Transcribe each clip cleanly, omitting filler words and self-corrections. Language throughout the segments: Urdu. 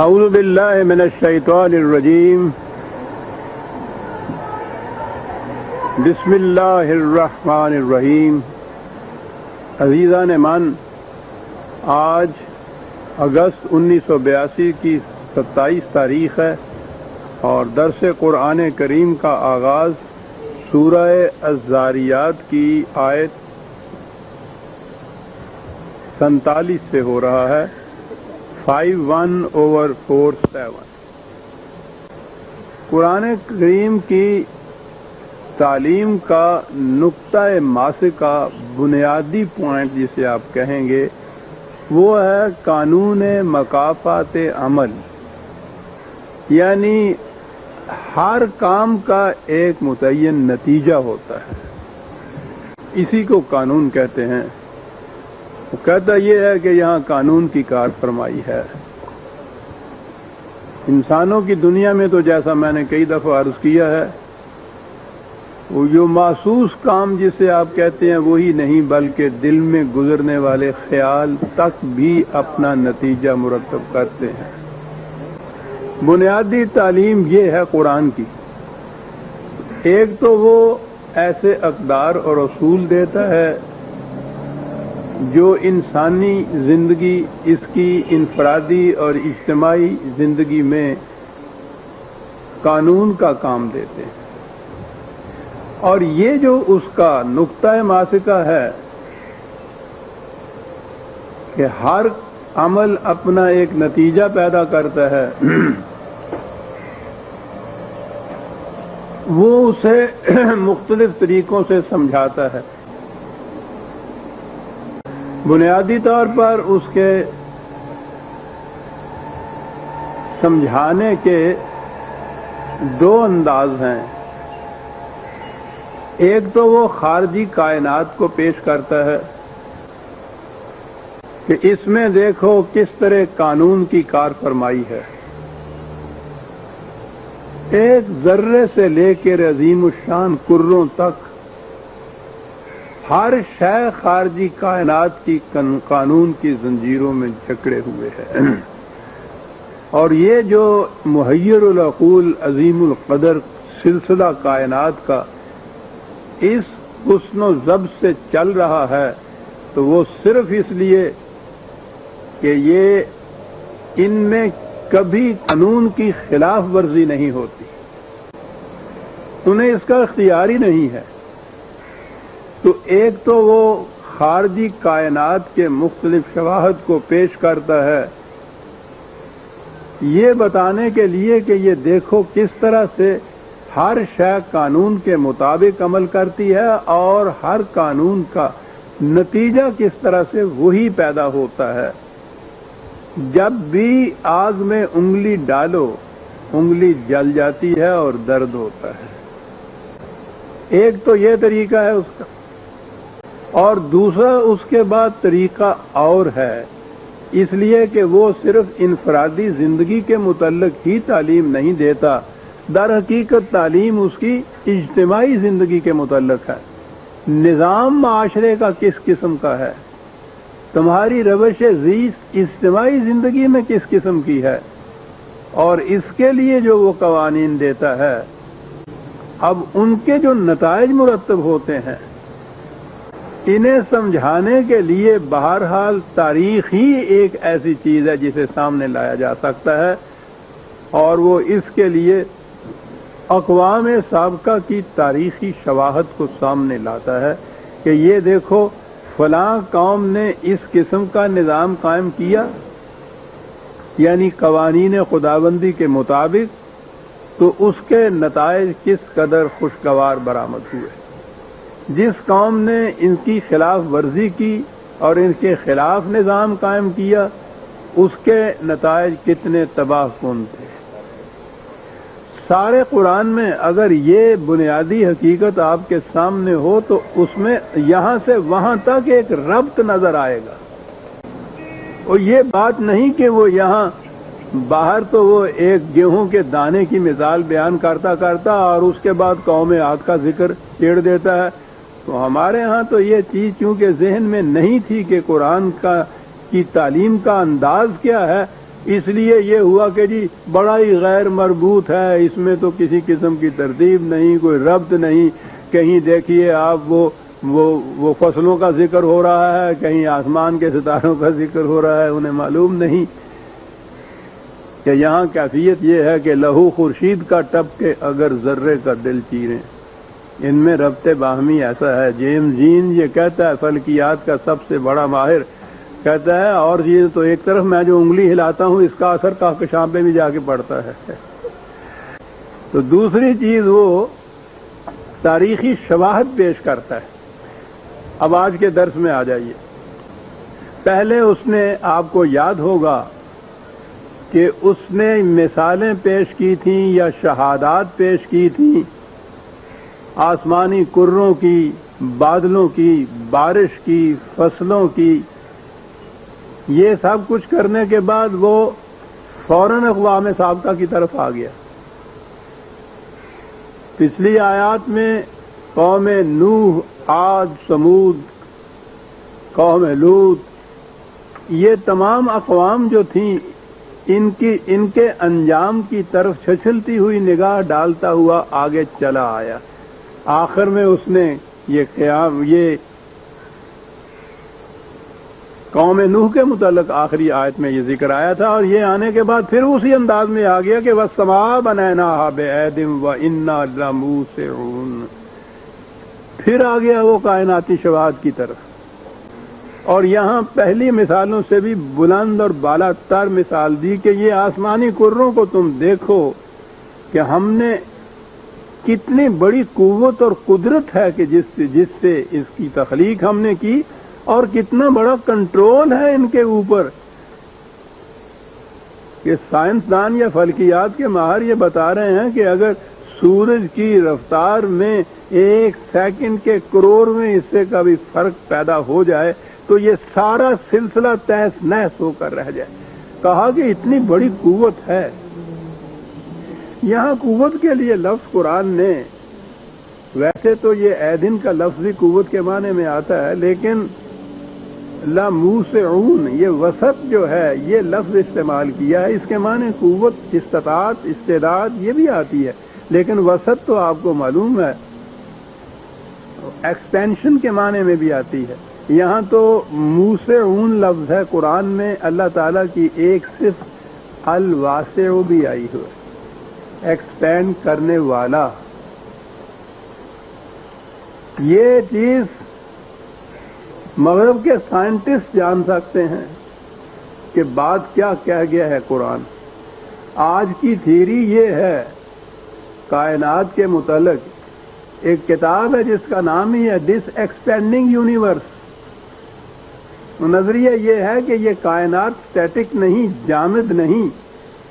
اعوذ باللہ من الشیطان الرجیم بسم اللہ الرحمن الرحیم۔ عزیزان من، آج اگست 1982 کی 27 تاریخ ہے اور درس قرآن کریم کا آغاز سورہ الذاریات کی آیت 47 سے ہو رہا ہے، 51/47۔ قرآن کریم کی تعلیم کا نقطۂ ماسکہ، بنیادی پوائنٹ جسے آپ کہیں گے، وہ ہے قانون مکافات عمل، یعنی ہر کام کا ایک متعین نتیجہ ہوتا ہے، اسی کو قانون کہتے ہیں۔ وہ کہتا یہ ہے کہ یہاں قانون کی کار فرمائی ہے۔ انسانوں کی دنیا میں تو جیسا میں نے کئی دفعہ عرض کیا ہے، وہ جو محسوس کام جسے آپ کہتے ہیں وہی نہیں، بلکہ دل میں گزرنے والے خیال تک بھی اپنا نتیجہ مرتب کرتے ہیں۔ بنیادی تعلیم یہ ہے قرآن کی۔ ایک تو وہ ایسے اقدار اور اصول دیتا ہے جو انسانی زندگی، اس کی انفرادی اور اجتماعی زندگی میں قانون کا کام دیتے ہیں، اور یہ جو اس کا نقطۂ ماسکہ ہے کہ ہر عمل اپنا ایک نتیجہ پیدا کرتا ہے، وہ اسے مختلف طریقوں سے سمجھاتا ہے۔ بنیادی طور پر اس کے سمجھانے کے دو انداز ہیں۔ ایک تو وہ خارجی کائنات کو پیش کرتا ہے کہ اس میں دیکھو کس طرح قانون کی کار فرمائی ہے، ایک ذرے سے لے کر عظیم الشان کروں تک ہر شے خارجی کائنات کی قانون کی زنجیروں میں جکڑے ہوئے ہیں، اور یہ جو محیر العقول عظیم القدر سلسلہ کائنات کا اس حسن و ضبط سے چل رہا ہے، تو وہ صرف اس لیے کہ یہ ان میں کبھی قانون کی خلاف ورزی نہیں ہوتی، انہیں اس کا اختیار ہی نہیں ہے۔ تو ایک تو وہ خارجی کائنات کے مختلف شواہد کو پیش کرتا ہے یہ بتانے کے لیے کہ یہ دیکھو کس طرح سے ہر شے قانون کے مطابق عمل کرتی ہے، اور ہر قانون کا نتیجہ کس طرح سے وہی پیدا ہوتا ہے۔ جب بھی آگ میں انگلی ڈالو، انگلی جل جاتی ہے اور درد ہوتا ہے۔ ایک تو یہ طریقہ ہے اس کا، اور دوسرا اس کے بعد طریقہ اور ہے، اس لیے کہ وہ صرف انفرادی زندگی کے متعلق ہی تعلیم نہیں دیتا، در حقیقت تعلیم اس کی اجتماعی زندگی کے متعلق ہے۔ نظام معاشرے کا کس قسم کا ہے، تمہاری روش زیست اجتماعی زندگی میں کس قسم کی ہے، اور اس کے لیے جو وہ قوانین دیتا ہے، اب ان کے جو نتائج مرتب ہوتے ہیں، انہیں سمجھانے کے لیے بہرحال تاریخ ہی ایک ایسی چیز ہے جسے سامنے لایا جا سکتا ہے، اور وہ اس کے لیے اقوام سابقہ کی تاریخی شواہد کو سامنے لاتا ہے کہ یہ دیکھو فلاں قوم نے اس قسم کا نظام قائم کیا، یعنی قوانین خداوندی کے مطابق، تو اس کے نتائج کس قدر خوشگوار برآمد ہوئے۔ جس قوم نے ان کی خلاف ورزی کی اور ان کے خلاف نظام قائم کیا، اس کے نتائج کتنے تباہ کن تھے۔ سارے قرآن میں اگر یہ بنیادی حقیقت آپ کے سامنے ہو تو اس میں یہاں سے وہاں تک ایک ربط نظر آئے گا، اور یہ بات نہیں کہ وہ یہاں باہر تو وہ ایک گیہوں کے دانے کی مثال بیان کرتا اور اس کے بعد قوم عاد کا ذکر چھیڑ دیتا ہے۔ تو ہمارے ہاں تو یہ چیز چونکہ ذہن میں نہیں تھی کہ قرآن کی تعلیم کا انداز کیا ہے، اس لیے یہ ہوا کہ جی بڑا ہی غیر مربوط ہے، اس میں تو کسی قسم کی ترتیب نہیں، کوئی ربط نہیں. کہیں دیکھیے آپ وہ فصلوں کا ذکر ہو رہا ہے، کہیں آسمان کے ستاروں کا ذکر ہو رہا ہے، انہیں معلوم نہیں کہ یہاں کیفیت یہ ہے کہ لہو خورشید کا ٹپ کے اگر ذرے کا دل چیریں. ان میں ربط باہمی ایسا ہے. جیمز جین یہ کہتا ہے، فلکیات کا سب سے بڑا ماہر، کہتا ہے اور یہ تو ایک طرف میں جو انگلی ہلاتا ہوں اس کا اثر کہکشاں پہ بھی جا کے پڑتا ہے. تو دوسری چیز وہ تاریخی شواہد پیش کرتا ہے. اب آج کے درس میں آ جائیے. پہلے اس نے آپ کو یاد ہوگا کہ اس نے مثالیں پیش کی تھیں یا شہادات پیش کی تھیں آسمانی کروں کی، بادلوں کی، بارش کی، فصلوں کی. یہ سب کچھ کرنے کے بعد وہ فوراً اقوام سابقہ کی طرف آ گیا. پچھلی آیات میں قوم نوح، عاد، سمود، قوم لوط، یہ تمام اقوام جو تھیں ان کے انجام کی طرف چھچلتی ہوئی نگاہ ڈالتا ہوا آگے چلا آیا. آخر میں اس نے یہ قوم نوح کے متعلق آخری آیت میں یہ ذکر آیا تھا، اور یہ آنے کے بعد پھر اسی انداز میں آ گیا کہ وَالسَّمَاءَ بَنَيْنَاهَا بِأَيْدٍ وَإِنَّا لَمُوسِعُونَ. پھر آ گیا وہ کائناتی شواہد کی طرف. اور یہاں پہلی مثالوں سے بھی بلند اور بالا تر مثال دی کہ یہ آسمانی کروں کو تم دیکھو کہ ہم نے کتنی بڑی قوت اور قدرت ہے کہ جس سے اس کی تخلیق ہم نے کی، اور کتنا بڑا کنٹرول ہے ان کے اوپر. کہ سائنسدان یا فلکیات کے ماہر یہ بتا رہے ہیں کہ اگر سورج کی رفتار میں 1 سیکنڈ کے کروڑ میں حصے کا بھی فرق پیدا ہو جائے تو یہ سارا سلسلہ تہس نہس ہو کر رہ جائے. کہا کہ اتنی بڑی قوت ہے. یہاں قوت کے لیے لفظ قرآن نے، ویسے تو یہ ایدن کا لفظ بھی قوت کے معنی میں آتا ہے، لیکن لَمُوسِعُونَ یہ وسط جو ہے یہ لفظ استعمال کیا ہے. اس کے معنی قوت، استطاعت، استعداد یہ بھی آتی ہے، لیکن وسط تو آپ کو معلوم ہے ایکسپینشن کے معنی میں بھی آتی ہے. یہاں تو موسعون لفظ ہے قرآن میں، اللہ تعالیٰ کی ایک صرف الواسع بھی آئی ہوئی، ایکسپینڈ کرنے والا. یہ چیز مغرب کے سائنٹسٹ جان سکتے ہیں کہ بات کیا کہہ گیا ہے قرآن. آج کی تھیوری یہ ہے کائنات کے متعلق، ایک کتاب ہے جس کا نام ہی ہے ڈس ایکسپینڈنگ یونیورس. نظریہ یہ ہے کہ یہ کائنات اسٹیٹک نہیں، جامد نہیں،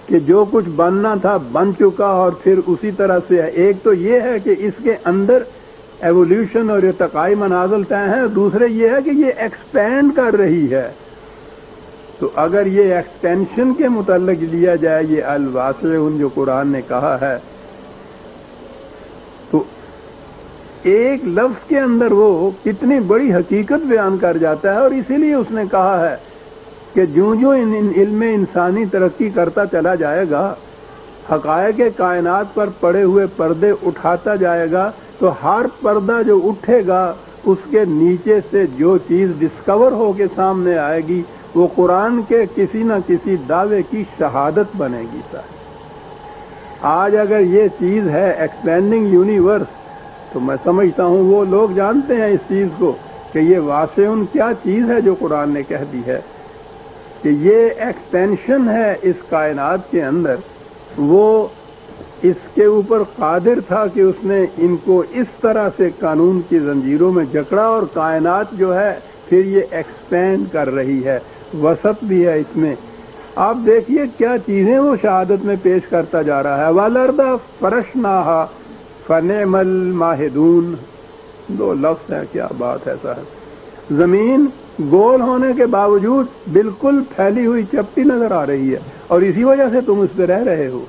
کہ جو کچھ بننا تھا بن چکا اور پھر اسی طرح سے ہے. ایک تو یہ ہے کہ اس کے اندر ایولیوشن اور ارتقائی منازل طے ہیں، دوسرے یہ ہے کہ یہ ایکسپینڈ کر رہی ہے. تو اگر یہ ایکسٹینشن کے متعلق لیا جائے یہ الواسعون جو قرآن نے کہا ہے، تو ایک لفظ کے اندر وہ کتنی بڑی حقیقت بیان کر جاتا ہے. اور اسی لیے اس نے کہا ہے کہ جوں علم انسانی ترقی کرتا چلا جائے گا، حقائق کائنات پر پڑے ہوئے پردے اٹھاتا جائے گا، تو ہر پردہ جو اٹھے گا اس کے نیچے سے جو چیز ڈسکور ہو کے سامنے آئے گی وہ قرآن کے کسی نہ کسی دعوے کی شہادت بنے گی. آج اگر یہ چیز ہے ایکسپینڈنگ یونیورس، تو میں سمجھتا ہوں وہ لوگ جانتے ہیں اس چیز کو کہ یہ واسعون کیا چیز ہے جو قرآن نے کہہ دی ہے کہ یہ ایکسٹینشن ہے اس کائنات کے اندر. وہ اس کے اوپر قادر تھا کہ اس نے ان کو اس طرح سے قانون کی زنجیروں میں جکڑا، اور کائنات جو ہے پھر یہ ایکسپینڈ کر رہی ہے. وسط بھی ہے اس میں. آپ دیکھیے کیا چیزیں وہ شہادت میں پیش کرتا جا رہا ہے. وَالْأَرْضَ فَرَشْنَاهَا فَنِعْمَ الْمَاهِدُونَ. 2 لفظ ہیں، کیا بات ہے صاحب. زمین گول ہونے کے باوجود بالکل پھیلی ہوئی چپٹی نظر آ رہی ہے، اور اسی وجہ سے تم اس پہ رہ رہے ہو.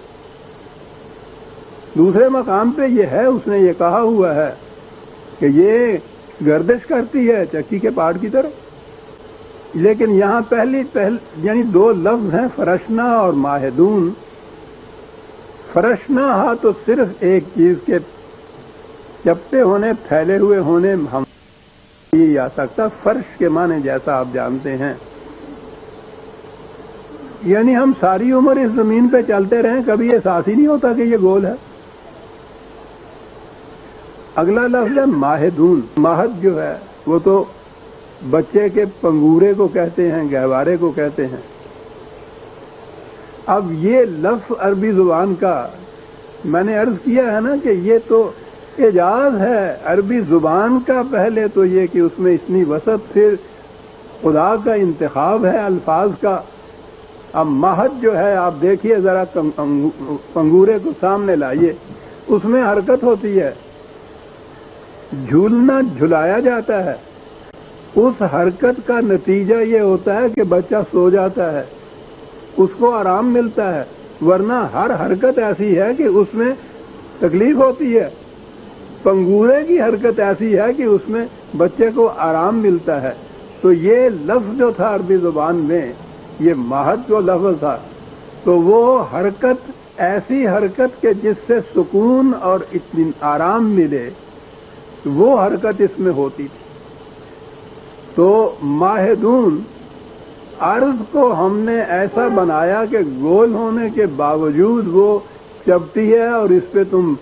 دوسرے مقام پہ یہ ہے، اس نے یہ کہا ہوا ہے کہ یہ گردش کرتی ہے چکی کے پاٹ کی طرف. لیکن یہاں یعنی دو لفظ ہیں فرشنا اور ماہدون. فرشنا ہا تو صرف ایک چیز کے چپٹے ہونے، پھیلے ہوئے ہونے ہم یہ آ سکتا. فرش کے معنی جیسا آپ جانتے ہیں، یعنی ہم ساری عمر اس زمین پہ چلتے رہیں، کبھی احساس ہی نہیں ہوتا کہ یہ گول ہے. اگلا لفظ ہے ماہدون. ماہد جو ہے وہ تو بچے کے پنگورے کو کہتے ہیں، گہوارے کو کہتے ہیں. اب یہ لفظ عربی زبان کا میں نے عرض کیا ہے نا کہ یہ تو اعجاز ہے عربی زبان کا. پہلے تو یہ کہ اس میں اتنی وسعت، پھر خدا کا انتخاب ہے الفاظ کا. اب مہد جو ہے آپ دیکھیے ذرا، پنگورے کو سامنے لائیے، اس میں حرکت ہوتی ہے، جھولنا جھلایا جاتا ہے. اس حرکت کا نتیجہ یہ ہوتا ہے کہ بچہ سو جاتا ہے، اس کو آرام ملتا ہے. ورنہ ہر حرکت ایسی ہے کہ اس میں تکلیف ہوتی ہے. پنگورے کی حرکت ایسی ہے کہ اس میں بچے کو آرام ملتا ہے. تو یہ لفظ جو تھا عربی زبان میں، یہ مہد جو لفظ تھا، تو وہ حرکت ایسی حرکت کہ جس سے سکون اور آرام ملے، وہ حرکت اس میں ہوتی تھی. تو ماہدون عرض کو ہم نے ایسا بنایا کہ گول ہونے کے باوجود وہ چپٹی ہے اور اس پہ تم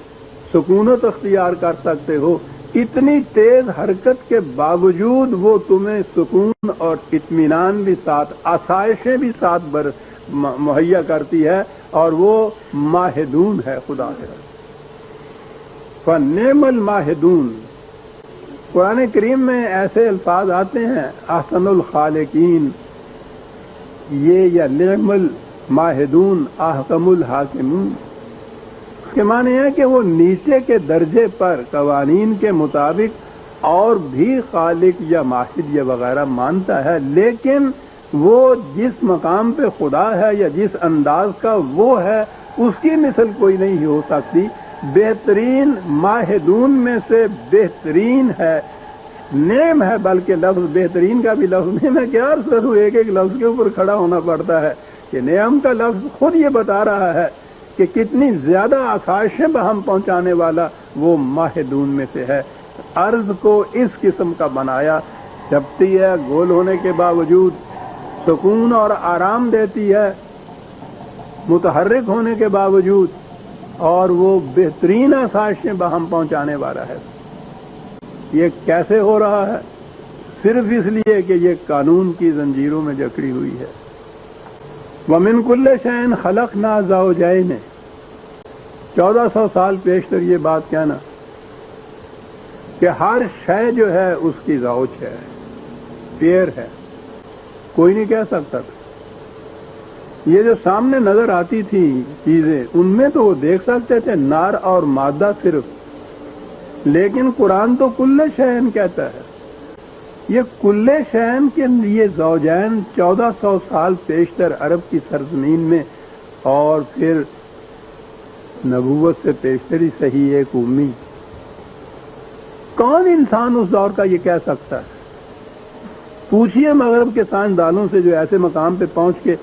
سکونت اختیار کر سکتے ہو. اتنی تیز حرکت کے باوجود وہ تمہیں سکون اور اطمینان بھی ساتھ، آسائشیں بھی ساتھ مہیا کرتی ہے، اور وہ ماہدون ہے خدا کے. فنعم الماہدون. قرآن کریم میں ایسے الفاظ آتے ہیں، احسن الخالقین، یہ یا نعم الماہدون احکم الحاکمون. اس کے معنی ہے کہ وہ نیچے کے درجے پر قوانین کے مطابق اور بھی خالق یا ماہد یا وغیرہ مانتا ہے، لیکن وہ جس مقام پہ خدا ہے یا جس انداز کا وہ ہے، اس کی مثل کوئی نہیں ہو سکتی. بہترین ماہدون میں سے بہترین ہے، نعم ہے، بلکہ لفظ بہترین کا بھی لفظ میں کیا عرض کروں، ایک ایک لفظ کے اوپر کھڑا ہونا پڑتا ہے. کہ نعم کا لفظ خود یہ بتا رہا ہے کہ کتنی زیادہ آسائشیں بہم پہنچانے والا وہ ماہدون میں سے ہے. عرض کو اس قسم کا بنایا، چپٹی ہے، گول ہونے کے باوجود سکون اور آرام دیتی ہے، متحرک ہونے کے باوجود، اور وہ بہترین آسائشیں بہم پہنچانے والا ہے. یہ کیسے ہو رہا ہے؟ صرف اس لیے کہ یہ قانون کی زنجیروں میں جکڑی ہوئی ہے. وَمِن كُلِّ شَيْءٍ خَلَقْنَا زَوْجَيْنِ. 1400 سال پیشتر یہ بات کہنا کہ ہر شے جو ہے اس کی زوج ہے، پیر ہے، کوئی نہیں کہہ سکتا تھا. یہ جو سامنے نظر آتی تھی چیزیں، ان میں تو وہ دیکھ سکتے تھے نار اور مادہ صرف، لیکن قرآن تو کل شین کہتا ہے. یہ کل شین کے لیے زوجین 1400 سال پیشتر عرب کی سرزمین میں، اور پھر نبوت سے پیشتری صحیح ایک امی. کون انسان اس دور کا یہ کہہ سکتا ہے؟ پوچھئے مغرب کے سائنسدانوں سے جو ایسے مقام پہ پہنچ کے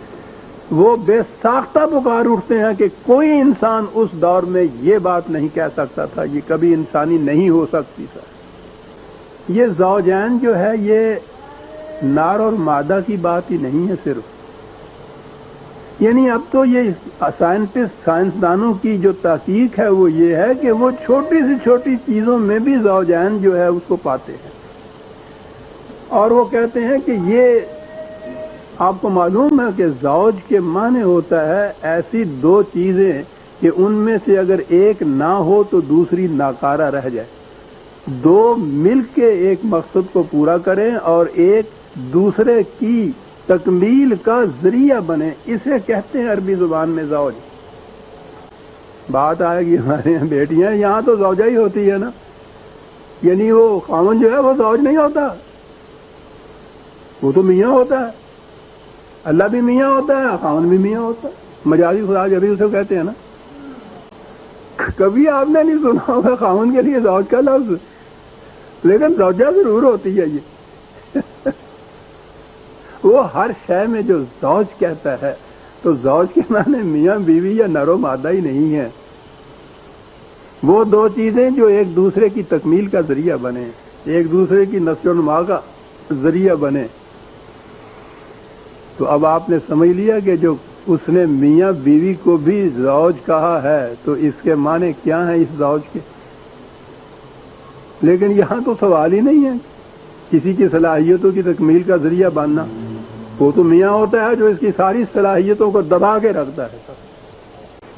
وہ بے ساختہ پکار اٹھتے ہیں کہ کوئی انسان اس دور میں یہ بات نہیں کہہ سکتا تھا، یہ کبھی انسانی نہیں ہو سکتی تھا. یہ زوجین جو ہے یہ نار اور مادہ کی بات ہی نہیں ہے صرف. یعنی اب تو یہ سائنسدانوں کی جو تحقیق ہے وہ یہ ہے کہ وہ چھوٹی سے چھوٹی چیزوں میں بھی زوجین جو ہے اس کو پاتے ہیں، اور وہ کہتے ہیں کہ یہ آپ کو معلوم ہے کہ زوج کے معنی ہوتا ہے ایسی دو چیزیں کہ ان میں سے اگر ایک نہ ہو تو دوسری ناکارہ رہ جائے. دو مل کے ایک مقصد کو پورا کریں اور ایک دوسرے کی تکمیل کا ذریعہ بنے، اسے کہتے ہیں عربی زبان میں زوج. بات آئے گی ہمارے یہاں بیٹیاں، یہاں تو زوجہ ہی ہوتی ہے نا، یعنی وہ خاوند جو ہے وہ زوج نہیں ہوتا، وہ تو میاں ہوتا ہے. اللہ بھی میاں ہوتا ہے، خاوند بھی میاں ہوتا ہے. مجازی خدا جبھی اسے کہتے ہیں نا. کبھی آپ نے نہیں سنا ہوگا خاوند کے لیے زوج کا لفظ، لیکن زوجہ ضرور ہوتی ہے یہ. وہ ہر شے میں جو زوج کہتا ہے تو زوج کے معنی میاں بیوی یا نر و مادہ ہی نہیں ہے، وہ دو چیزیں جو ایک دوسرے کی تکمیل کا ذریعہ بنے، ایک دوسرے کی نشو و نما کا ذریعہ بنے۔ تو اب آپ نے سمجھ لیا کہ جو اس نے میاں بیوی کو بھی زوج کہا ہے تو اس کے معنی کیا ہیں اس زوج کے؟ لیکن یہاں تو سوال ہی نہیں ہے کسی کی صلاحیتوں کی تکمیل کا ذریعہ بننا، وہ تو میاں ہوتا ہے جو اس کی ساری صلاحیتوں کو دبا کے رکھتا ہے۔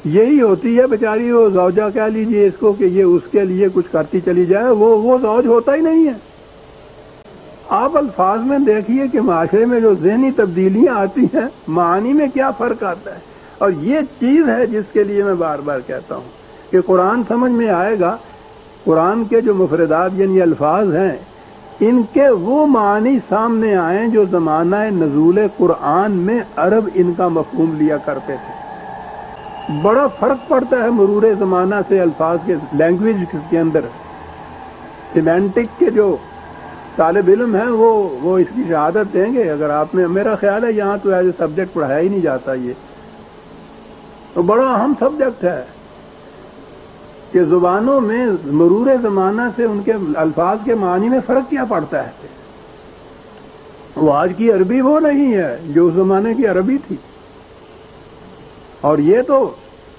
یہی ہوتی ہے بیچاری وہ زوجہ کہہ لیجیے اس کو کہ یہ اس کے لیے کچھ کرتی چلی جائے، وہ زوج ہوتا ہی نہیں ہے۔ آپ الفاظ میں دیکھیے کہ معاشرے میں جو ذہنی تبدیلیاں آتی ہیں معانی میں کیا فرق آتا ہے، اور یہ چیز ہے جس کے لیے میں بار بار کہتا ہوں کہ قرآن سمجھ میں آئے گا، قرآن کے جو مفردات یعنی الفاظ ہیں ان کے وہ معنی سامنے آئیں جو زمانہ نزول قرآن میں عرب ان کا مفہوم لیا کرتے تھے۔ بڑا فرق پڑتا ہے مرور زمانہ سے الفاظ کے لینگویج کے اندر۔ سیمینٹک کے جو طالب علم ہیں وہ اس کی شہادت دیں گے، اگر آپ نے، میرا خیال ہے یہاں تو ایز اے سبجیکٹ پڑھایا ہی نہیں جاتا، یہ تو بڑا اہم سبجیکٹ ہے کہ زبانوں میں مرور زمانہ سے ان کے الفاظ کے معنی میں فرق کیا پڑتا ہے۔ وہ آج کی عربی وہ نہیں ہے جو اس زمانے کی عربی تھی، اور یہ تو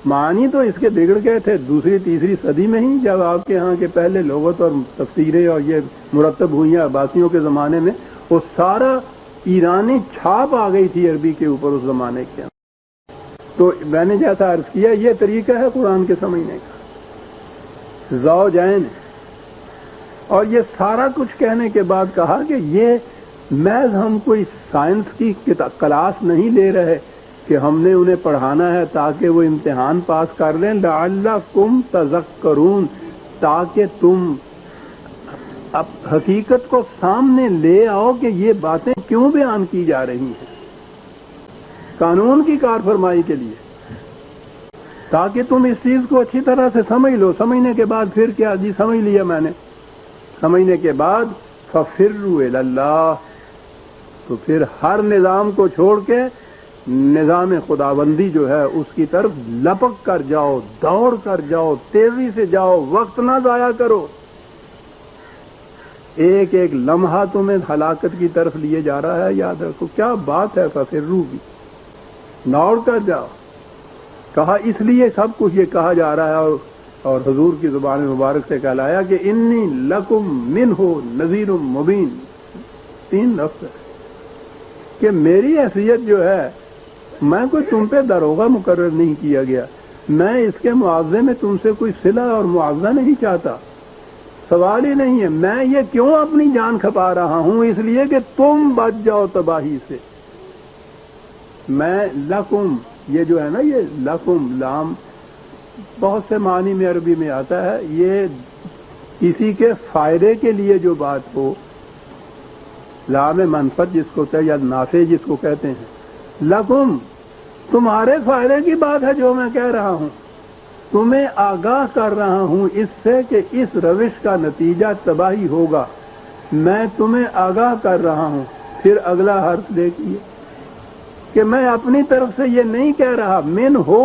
معنی تو اس کے بگڑ گئے تھے دوسری تیسری صدی میں ہی، جب آپ کے ہاں کے پہلے لغت اور تفسیریں اور یہ مرتب ہوئی ہیں عباسیوں کے زمانے میں، وہ سارا ایرانی چھاپ آ گئی تھی عربی کے اوپر اس زمانے کے۔ تو میں نے جیسا عرض کیا یہ طریقہ ہے قرآن کے سمجھنے کا، زوجین، اور یہ سارا کچھ کہنے کے بعد کہا کہ یہ محض ہم کوئی سائنس کی کلاس نہیں لے رہے کہ ہم نے انہیں پڑھانا ہے تاکہ وہ امتحان پاس کر لیں، لعلکم تذکرون، تاکہ تم اب حقیقت کو سامنے لے آؤ کہ یہ باتیں کیوں بیان کی جا رہی ہیں قانون کی کار فرمائی کے لیے، تاکہ تم اس چیز کو اچھی طرح سے سمجھ لو۔ سمجھنے کے بعد پھر کیا؟ جی سمجھ لیا میں نے، سمجھنے کے بعد ففروا الی اللہ، تو پھر ہر نظام کو چھوڑ کے نظام خداوندی جو ہے اس کی طرف لپک کر جاؤ، دوڑ کر جاؤ، تیزی سے جاؤ، وقت نہ ضائع کرو۔ ایک ایک لمحہ تمہیں ہلاکت کی طرف لیے جا رہا ہے، یاد رکھو کیا بات ہے، ففروا کی دوڑ کر جاؤ۔ کہا اس لیے سب کچھ یہ کہا جا رہا ہے اور حضور کی زبان مبارک سے کہلایا کہ انی لکم منہ نذیر مبین، 3 لفظ کہ میری حیثیت جو ہے، میں کوئی تم پہ داروغہ مقرر نہیں کیا گیا، میں اس کے معاوضے میں تم سے کوئی صلہ اور معاوضہ نہیں چاہتا، سوال ہی نہیں ہے۔ میں یہ کیوں اپنی جان کھپا رہا ہوں؟ اس لیے کہ تم بچ جاؤ تباہی سے۔ میں لکم، یہ جو ہے نا یہ لکم لام بہت سے معنی میں عربی میں آتا ہے، یہ کسی کے فائدے کے لیے جو بات ہو، لام منفعت جس کو کہتے ہیں یا نافع جس کو کہتے ہیں، لکم تمہارے فائدے کی بات ہے جو میں کہہ رہا ہوں، تمہیں آگاہ کر رہا ہوں اس سے کہ اس روش کا نتیجہ تباہی ہوگا، میں تمہیں آگاہ کر رہا ہوں۔ پھر اگلا حرف دیکھیے کہ میں اپنی طرف سے یہ نہیں کہہ رہا، من ہو،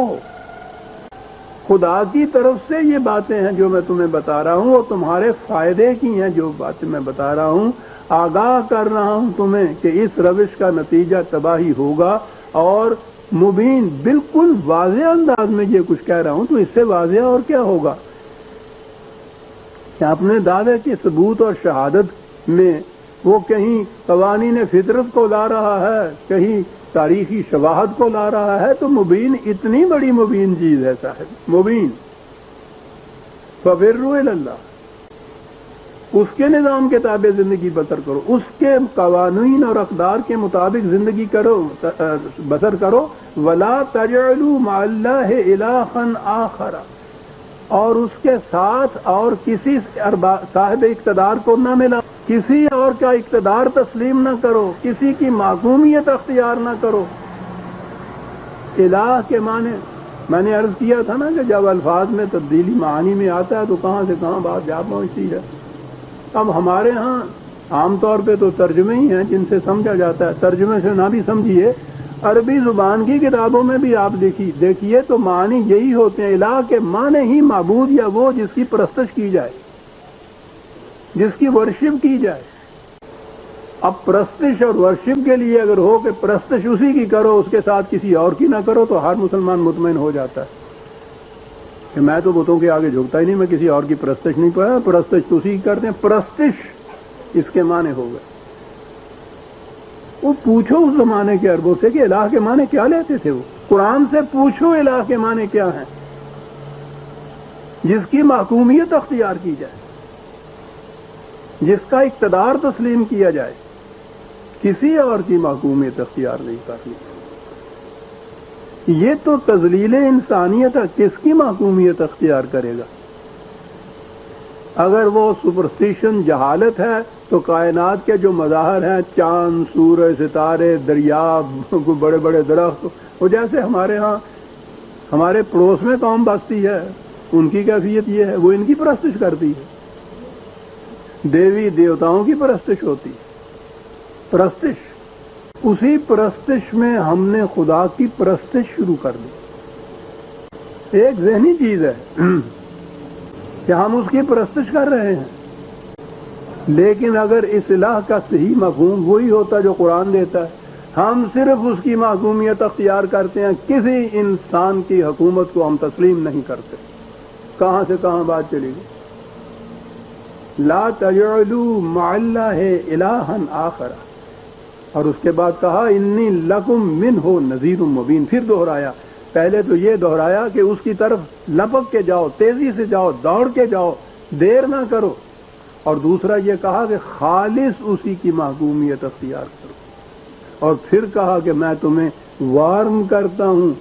خدا کی طرف سے یہ باتیں ہیں جو میں تمہیں بتا رہا ہوں، وہ تمہارے فائدے کی ہیں جو باتیں میں بتا رہا ہوں، آگاہ کر رہا ہوں تمہیں کہ اس روش کا نتیجہ تباہی ہوگا، اور مبین بالکل واضح انداز میں یہ کچھ کہہ رہا ہوں، تو اس سے واضح اور کیا ہوگا کہ اپنے دعوے کے ثبوت اور شہادت میں وہ کہیں قوانین فطرت کو لا رہا ہے، کہیں تاریخی شواہد کو لا رہا ہے، تو مبین اتنی بڑی مبین چیز ہے صاحب، مبین۔ ففروا الی اللہ، اس کے نظام کے تابع زندگی بسر کرو، اس کے قوانین اور اقدار کے مطابق زندگی کرو، بسر کرو۔ ولا تجعلوا مع اللہ الہا آخر، اور اس کے ساتھ اور کسی صاحب اقتدار کو نہ ملا، کسی اور کا اقتدار تسلیم نہ کرو، کسی کی معصومیت اختیار نہ کرو۔ الہ کے معنی میں نے عرض کیا تھا نا کہ جب الفاظ میں تبدیلی معانی میں آتا ہے تو کہاں سے کہاں بات جا پہنچتی ہے۔ اب ہمارے ہاں عام طور پہ تو ترجمے ہی ہیں جن سے سمجھا جاتا ہے، ترجمے سے نہ بھی سمجھیے، عربی زبان کی کتابوں میں بھی آپ دیکھیے تو معنی یہی ہوتے ہیں، الہ کے معنی ہی معبود یا وہ جس کی پرستش کی جائے، جس کی ورشپ کی جائے۔ اب پرستش اور ورشپ کے لیے اگر ہو کہ پرستش اسی کی کرو، اس کے ساتھ کسی اور کی نہ کرو، تو ہر مسلمان مطمئن ہو جاتا ہے کہ میں تو بتوں کے آگے جھکتا ہی نہیں، میں کسی اور کی پرستش نہیں پڑا، پرستش تو اسی کی کرتے ہیں۔ پرستش اس کے معنی ہو گئے۔ وہ پوچھو اس زمانے کے عربوں سے کہ الہ کے معنی کیا لیتے تھے، وہ قرآن سے پوچھو الہ کے معنی کیا ہیں، جس کی محکومیت اختیار کی جائے، جس کا اقتدار تسلیم کیا جائے، کسی اور کی محکومیت اختیار نہیں کرنی۔ یہ تو تذلیل انسانیت ہے، کس کی محکومیت اختیار کرے گا؟ اگر وہ سپرسٹیشن جہالت ہے تو کائنات کے جو مظاہر ہیں، چاند، سورج، ستارے، دریا، بڑے بڑے درخت، وہ جیسے ہمارے ہاں ہمارے پڑوس میں قوم بستی ہے، ان کی کیفیت یہ ہے، وہ ان کی پرستش کرتی ہے، دیوی دیوتاؤں کی پرستش ہوتی ہے۔ پرستش، اسی پرستش میں ہم نے خدا کی پرستش شروع کر دی۔ ایک ذہنی چیز ہے کہ ہم اس کی پرستش کر رہے ہیں، لیکن اگر اس الہ کا صحیح مفہوم وہی ہوتا جو قرآن دیتا ہے، ہم صرف اس کی محکومیت اختیار کرتے ہیں، کسی انسان کی حکومت کو ہم تسلیم نہیں کرتے۔ کہاں سے کہاں بات چلی گئی؟ لا تجعلوا مع اللہ الہا آخر، اور اس کے بعد کہا انی لکم منہ نذیر مبین۔ پھر دہرایا، پہلے تو یہ دہرایا کہ اس کی طرف لپک کے جاؤ، تیزی سے جاؤ، دوڑ کے جاؤ، دیر نہ کرو، اور دوسرا یہ کہا کہ خالص اسی کی محکومیت اختیار کرو، اور پھر کہا کہ میں تمہیں وارن کرتا ہوں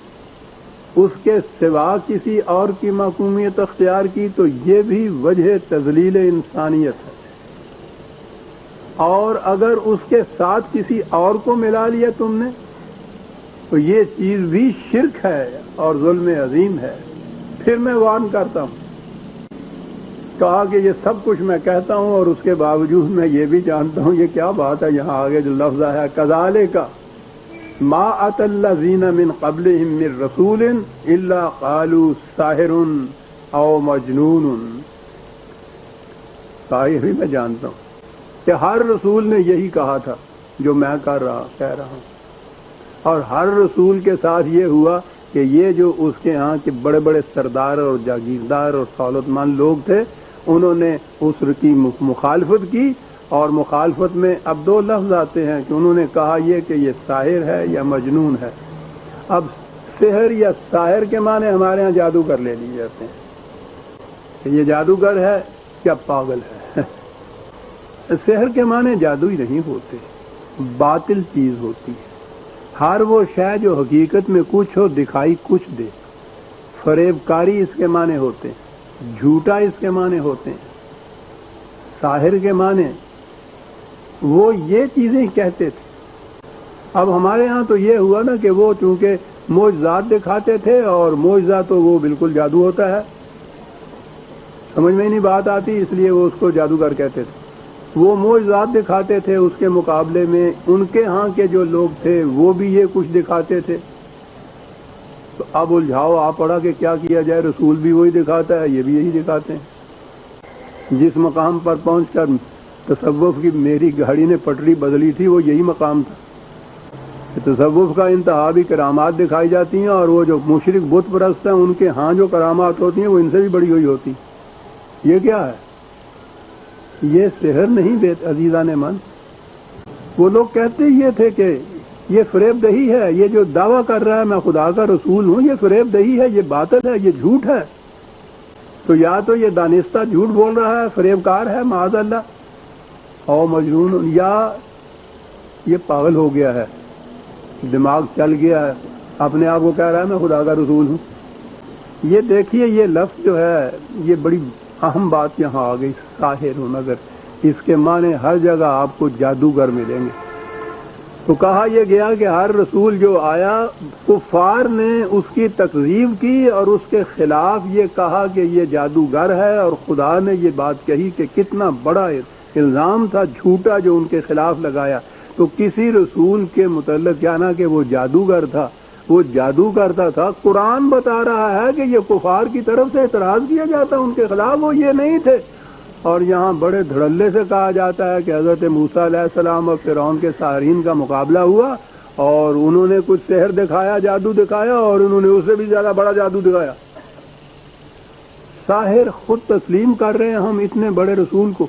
اس کے سوا کسی اور کی محکومیت اختیار کی تو یہ بھی وجہ تذلیل انسانیت ہے، اور اگر اس کے ساتھ کسی اور کو ملا لیا تم نے تو یہ چیز بھی شرک ہے اور ظلم عظیم ہے۔ پھر میں وارن کرتا ہوں، کہا کہ یہ سب کچھ میں کہتا ہوں اور اس کے باوجود میں یہ بھی جانتا ہوں یہ کیا بات ہے، یہاں آگے جو لفظ ہے کذالک ما اتى الذین من قبلهم من رسول الا قالوا ساحر او مجنون۔ ساحر بھی میں جانتا ہوں کہ ہر رسول نے یہی کہا تھا جو میں کہہ رہا ہوں، اور ہر رسول کے ساتھ یہ ہوا کہ یہ جو اس کے ہاں کے بڑے بڑے سردار اور جاگیردار اور دولت مند لوگ تھے، انہوں نے اس کی مخالفت کی، اور مخالفت میں اب دو لفظ آتے ہیں کہ انہوں نے کہا یہ کہ یہ ساحر ہے یا مجنون ہے۔ اب سحر یا ساحر کے معنی ہمارے ہاں جادوگر لے لیے جاتے ہیں کہ یہ جادوگر ہے یا پاگل ہے۔ سحر کے معنی جادو ہی نہیں ہوتے، باطل چیز ہوتی ہے۔ ہر وہ شے جو حقیقت میں کچھ ہو دکھائی کچھ دے، فریب کاری اس کے معنی ہوتے ہیں، جھوٹا اس کے معنی ہوتے ہیں۔ ساحر کے معنی وہ یہ چیزیں کہتے تھے۔ اب ہمارے ہاں تو یہ ہوا نا کہ وہ چونکہ معجزات دکھاتے تھے، اور معجزہ تو وہ بالکل جادو ہوتا ہے، سمجھ میں ہی نہیں بات آتی، اس لیے وہ اس کو جادوگر کہتے تھے۔ وہ معجزات دکھاتے تھے، اس کے مقابلے میں ان کے ہاں کے جو لوگ تھے وہ بھی یہ کچھ دکھاتے تھے۔ تو اب الجھاؤ آ پڑا کہ کیا کیا جائے، رسول بھی وہی دکھاتا ہے، یہ بھی یہی دکھاتے ہیں۔ جس مقام پر پہنچ کر تصوف کی میری گاڑی نے پٹری بدلی تھی وہ یہی مقام تھا۔ تصوف کا انتہا بھی کرامات دکھائی جاتی ہیں، اور وہ جو مشرک بت پرست ہیں ان کے ہاں جو کرامات ہوتی ہیں وہ ان سے بھی بڑی ہوئی ہوتی۔ یہ کیا ہے؟ یہ سحر نہیں بے عزیزان من۔ وہ لوگ کہتے یہ تھے کہ یہ فریب دہی ہے، یہ جو دعویٰ کر رہا ہے میں خدا کا رسول ہوں، یہ فریب دہی ہے، یہ باطل ہے، یہ جھوٹ ہے۔ تو یا تو یہ دانستہ جھوٹ بول رہا ہے، فریب کار ہے معاذ اللہ، او مجنون، یا یہ پاگل ہو گیا ہے، دماغ چل گیا ہے، اپنے آپ کو کہہ رہا ہے میں خدا کا رسول ہوں۔ یہ دیکھیے یہ لفظ جو ہے یہ بڑی اہم بات یہاں آ گئی، ساحر ہوں، اگر اس کے معنی ہر جگہ آپ کو جادوگر ملیں گے۔ تو کہا یہ گیا کہ ہر رسول جو آیا کفار نے اس کی تکذیب کی اور اس کے خلاف یہ کہا کہ یہ جادوگر ہے، اور خدا نے یہ بات کہی کہ کتنا بڑا الزام تھا جھوٹا جو ان کے خلاف لگایا. تو کسی رسول کے متعلق کیا نا کہ وہ جادوگر تھا، وہ جادو کرتا تھا. قرآن بتا رہا ہے کہ یہ کفار کی طرف سے اعتراض کیا جاتا ان کے خلاف، وہ یہ نہیں تھے. اور یہاں بڑے دھڑلے سے کہا جاتا ہے کہ حضرت موسیٰ علیہ السلام اور فرعون کے ساحرین کا مقابلہ ہوا اور انہوں نے کچھ سحر دکھایا، جادو دکھایا، اور انہوں نے اس سے بھی زیادہ بڑا جادو دکھایا. ساحر خود تسلیم کر رہے ہیں ہم اتنے بڑے رسول کو.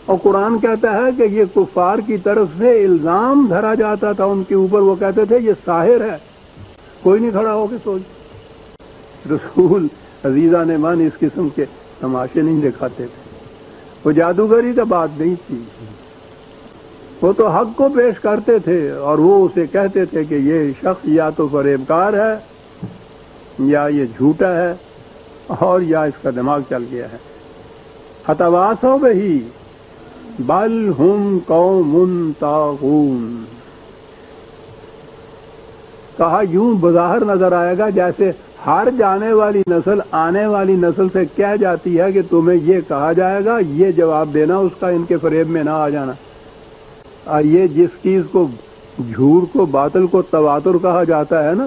اور قرآن کہتا ہے کہ یہ کفار کی طرف سے الزام دھرا جاتا تھا ان کے اوپر، وہ کہتے تھے یہ ساحر ہے. کوئی نہیں کھڑا ہو کے سوچ. رسول عزیزہ نے من اس قسم کے تماشے نہیں دکھاتے تھے. وہ جادوگری کا بات نہیں تھی، وہ تو حق کو پیش کرتے تھے اور وہ اسے کہتے تھے کہ یہ شخص یا تو فریبکار ہے یا یہ جھوٹا ہے اور یا اس کا دماغ چل گیا ہے. اتواسو بہی بل ہم قوم طاغون. کہا یوں بظاہر نظر آئے گا جیسے ہر جانے والی نسل آنے والی نسل سے کہہ جاتی ہے کہ تمہیں یہ کہا جائے گا، یہ جواب دینا، اس کا ان کے فریب میں نہ آ جانا. یہ جس چیز کو جھوٹ کو باطل کو تواتر کہا جاتا ہے نا،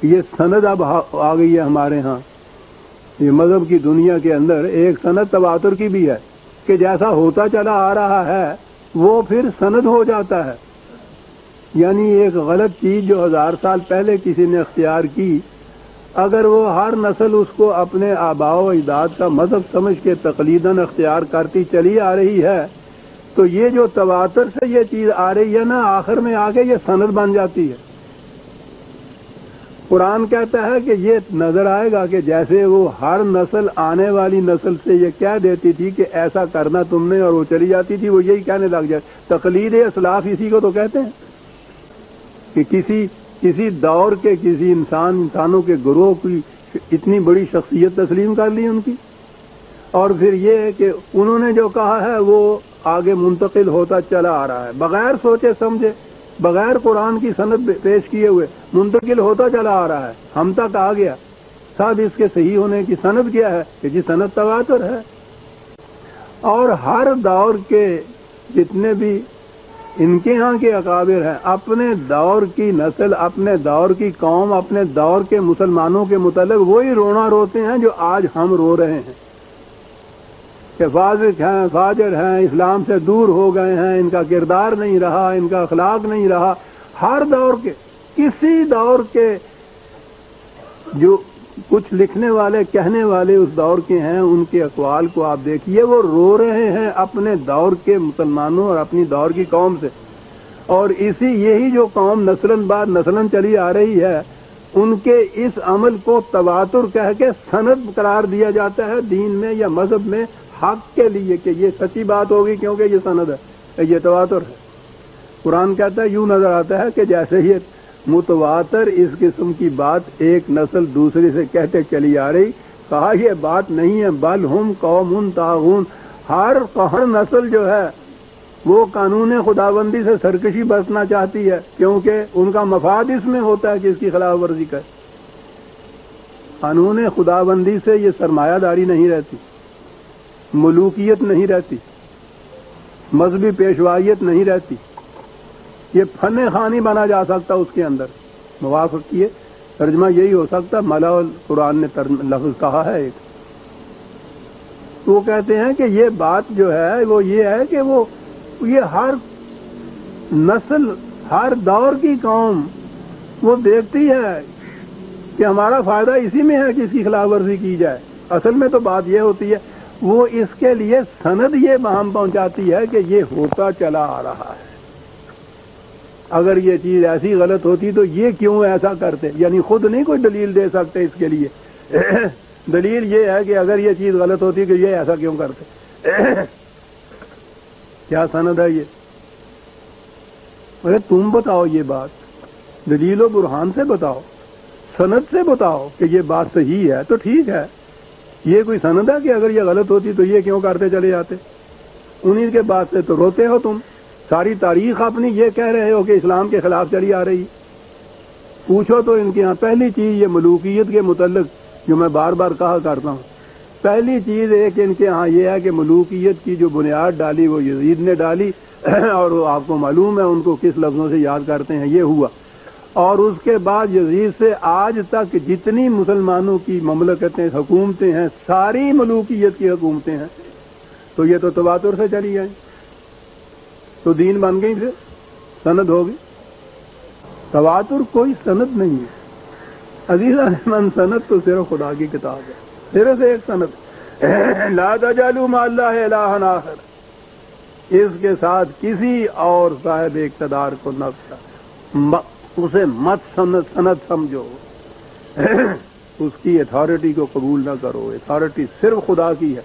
یہ سند اب آ گئی ہے ہمارے ہاں. یہ مذہب کی دنیا کے اندر ایک سند تواتر کی بھی ہے کہ جیسا ہوتا چلا آ رہا ہے وہ پھر سند ہو جاتا ہے. یعنی ایک غلط چیز جو 1000 سال پہلے کسی نے اختیار کی، اگر وہ ہر نسل اس کو اپنے آباء و اجداد کا مذہب سمجھ کے تقلیداً اختیار کرتی چلی آ رہی ہے، تو یہ جو تواتر سے یہ چیز آ رہی ہے نا، آخر میں آ کے یہ سند بن جاتی ہے. قرآن کہتا ہے کہ یہ نظر آئے گا کہ جیسے وہ ہر نسل آنے والی نسل سے یہ کہہ دیتی تھی کہ ایسا کرنا تم نے، اور وہ چلی جاتی تھی، وہ یہی کہنے لگ جائے. تقلید اسلاف اسی کو تو کہتے ہیں کہ کسی دور کے کسی انسانوں کے گروہ کی اتنی بڑی شخصیت تسلیم کر لی ان کی، اور پھر یہ ہے کہ انہوں نے جو کہا ہے وہ آگے منتقل ہوتا چلا آ رہا ہے بغیر سوچے سمجھے، بغیر قرآن کی سند پیش کیے ہوئے منتقل ہوتا چلا آ رہا ہے. ہم تک آ گیا. سب اس کے صحیح ہونے کی سند کیا ہے کہ جی سند تواتر ہے. اور ہر دور کے جتنے بھی ان کے ہاں کے اکابر ہیں، اپنے دور کی نسل، اپنے دور کی قوم، اپنے دور کے مسلمانوں کے متعلق وہی رونا روتے ہیں جو آج ہم رو رہے ہیں کہ فاسق ہیں، فاجر ہیں، اسلام سے دور ہو گئے ہیں، ان کا کردار نہیں رہا، ان کا اخلاق نہیں رہا. ہر دور کے کسی دور کے جو کچھ لکھنے والے کہنے والے اس دور کے ہیں، ان کے اقوال کو آپ دیکھیے، وہ رو رہے ہیں اپنے دور کے مسلمانوں اور اپنی دور کی قوم سے. اور یہی جو قوم نسلاً بعد نسلاً چلی آ رہی ہے، ان کے اس عمل کو تواتر کہہ کے سند قرار دیا جاتا ہے دین میں یا مذہب میں، حق کے لیے کہ یہ سچی بات ہوگی کیونکہ یہ سند ہے، یہ تواتر ہے. قرآن کہتا ہے یوں نظر آتا ہے کہ جیسے ہی متواتر اس قسم کی بات ایک نسل دوسرے سے کہتے چلی آ رہی. کہا یہ بات نہیں ہے، بل ہم قوم طاغون. ہر نسل جو ہے وہ قانون خداوندی سے سرکشی برتنا چاہتی ہے کیونکہ ان کا مفاد اس میں ہوتا ہے کہ اس کی خلاف ورزی کرے. قانون خداوندی سے یہ سرمایہ داری نہیں رہتی، ملوکیت نہیں رہتی، مذہبی پیشوائیت نہیں رہتی. یہ فن خوانی بنا جا سکتا اس کے اندر. موافق کیے ترجمہ یہی ہو سکتا. ملا قرآن نے لفظ کہا ہے ایک، وہ کہتے ہیں کہ یہ بات جو ہے وہ یہ ہے کہ یہ ہر نسل ہر دور کی قوم وہ دیکھتی ہے کہ ہمارا فائدہ اسی میں ہے کہ اس کی خلاف ورزی کی جائے. اصل میں تو بات یہ ہوتی ہے، وہ اس کے لیے سند یہ باہم پہنچاتی ہے کہ یہ ہوتا چلا آ رہا ہے. اگر یہ چیز ایسی غلط ہوتی تو یہ کیوں ایسا کرتے، یعنی خود نہیں کوئی دلیل دے سکتے اس کے لیے. دلیل یہ ہے کہ اگر یہ چیز غلط ہوتی کہ یہ ایسا کیوں کرتے. کیا سند ہے یہ؟ ارے تم بتاؤ یہ بات، دلیل و برہان سے بتاؤ، سند سے بتاؤ کہ یہ بات صحیح ہے تو ٹھیک ہے. یہ کوئی سند ہے کہ اگر یہ غلط ہوتی تو یہ کیوں کرتے چلے جاتے؟ انہی کے بعد سے تو روتے ہو تم. ساری تاریخ اپنی یہ کہہ رہے ہو کہ اسلام کے خلاف چلی آ رہی. پوچھو تو ان کے ہاں پہلی چیز یہ ملوکیت کے متعلق جو میں بار بار کہا کرتا ہوں پہلی چیز ایک ان کے ہاں یہ ہے کہ ملوکیت کی جو بنیاد ڈالی وہ یزید نے ڈالی، اور وہ آپ کو معلوم ہے ان کو کس لفظوں سے یاد کرتے ہیں، یہ ہوا۔ اور اس کے بعد یزید سے آج تک جتنی مسلمانوں کی مملکتیں حکومتیں ہیں ساری ملوکیت کی حکومتیں ہیں، تو یہ تو تواتر سے چلی گئی، تو دین بن گئی، پھر سند ہوگی۔ تواتر کوئی سند نہیں ہے عزیزان من، سند تو صرف خدا کی کتاب ہے، صرف ایک سند، لا تجعلوا مع اللہ الہا آخر، اس کے ساتھ کسی اور صاحب اقتدار کو نہ اسے مت سند سمجھو، اس کی اتھارٹی کو قبول نہ کرو، اتھارٹی صرف خدا کی ہے۔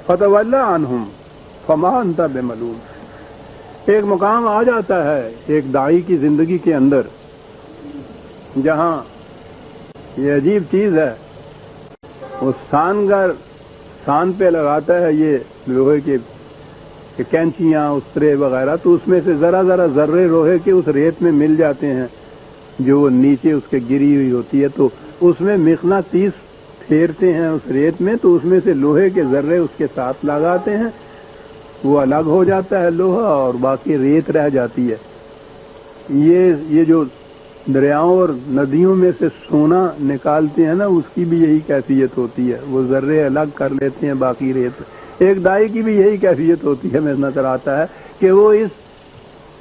فتولی عنہم فما انت بملوم، ایک مقام آ جاتا ہے ایک داعی کی زندگی کے اندر جہاں یہ عجیب چیز ہے، وہ سان پہ لگاتا ہے یہ لوہے کے کینچیاں استرے وغیرہ، تو اس میں سے ذرا ذرا ذرے لوہے کے اس ریت میں مل جاتے ہیں جو وہ نیچے اس کے گری ہوئی ہوتی ہے، تو اس میں مقناطیس پھیرتے ہیں اس ریت میں، تو اس میں سے لوہے کے ذرے اس کے ساتھ لگاتے ہیں، وہ الگ ہو جاتا ہے لوہا اور باقی ریت رہ جاتی ہے۔ یہ جو دریاؤں اور ندیوں میں سے سونا نکالتے ہیں نا، اس کی بھی یہی کیفیت ہوتی ہے، وہ ذرے الگ کر لیتے ہیں باقی ریت۔ ایک دائی کی بھی یہی کیفیت ہوتی ہے، میں نظر آتا ہے کہ وہ اس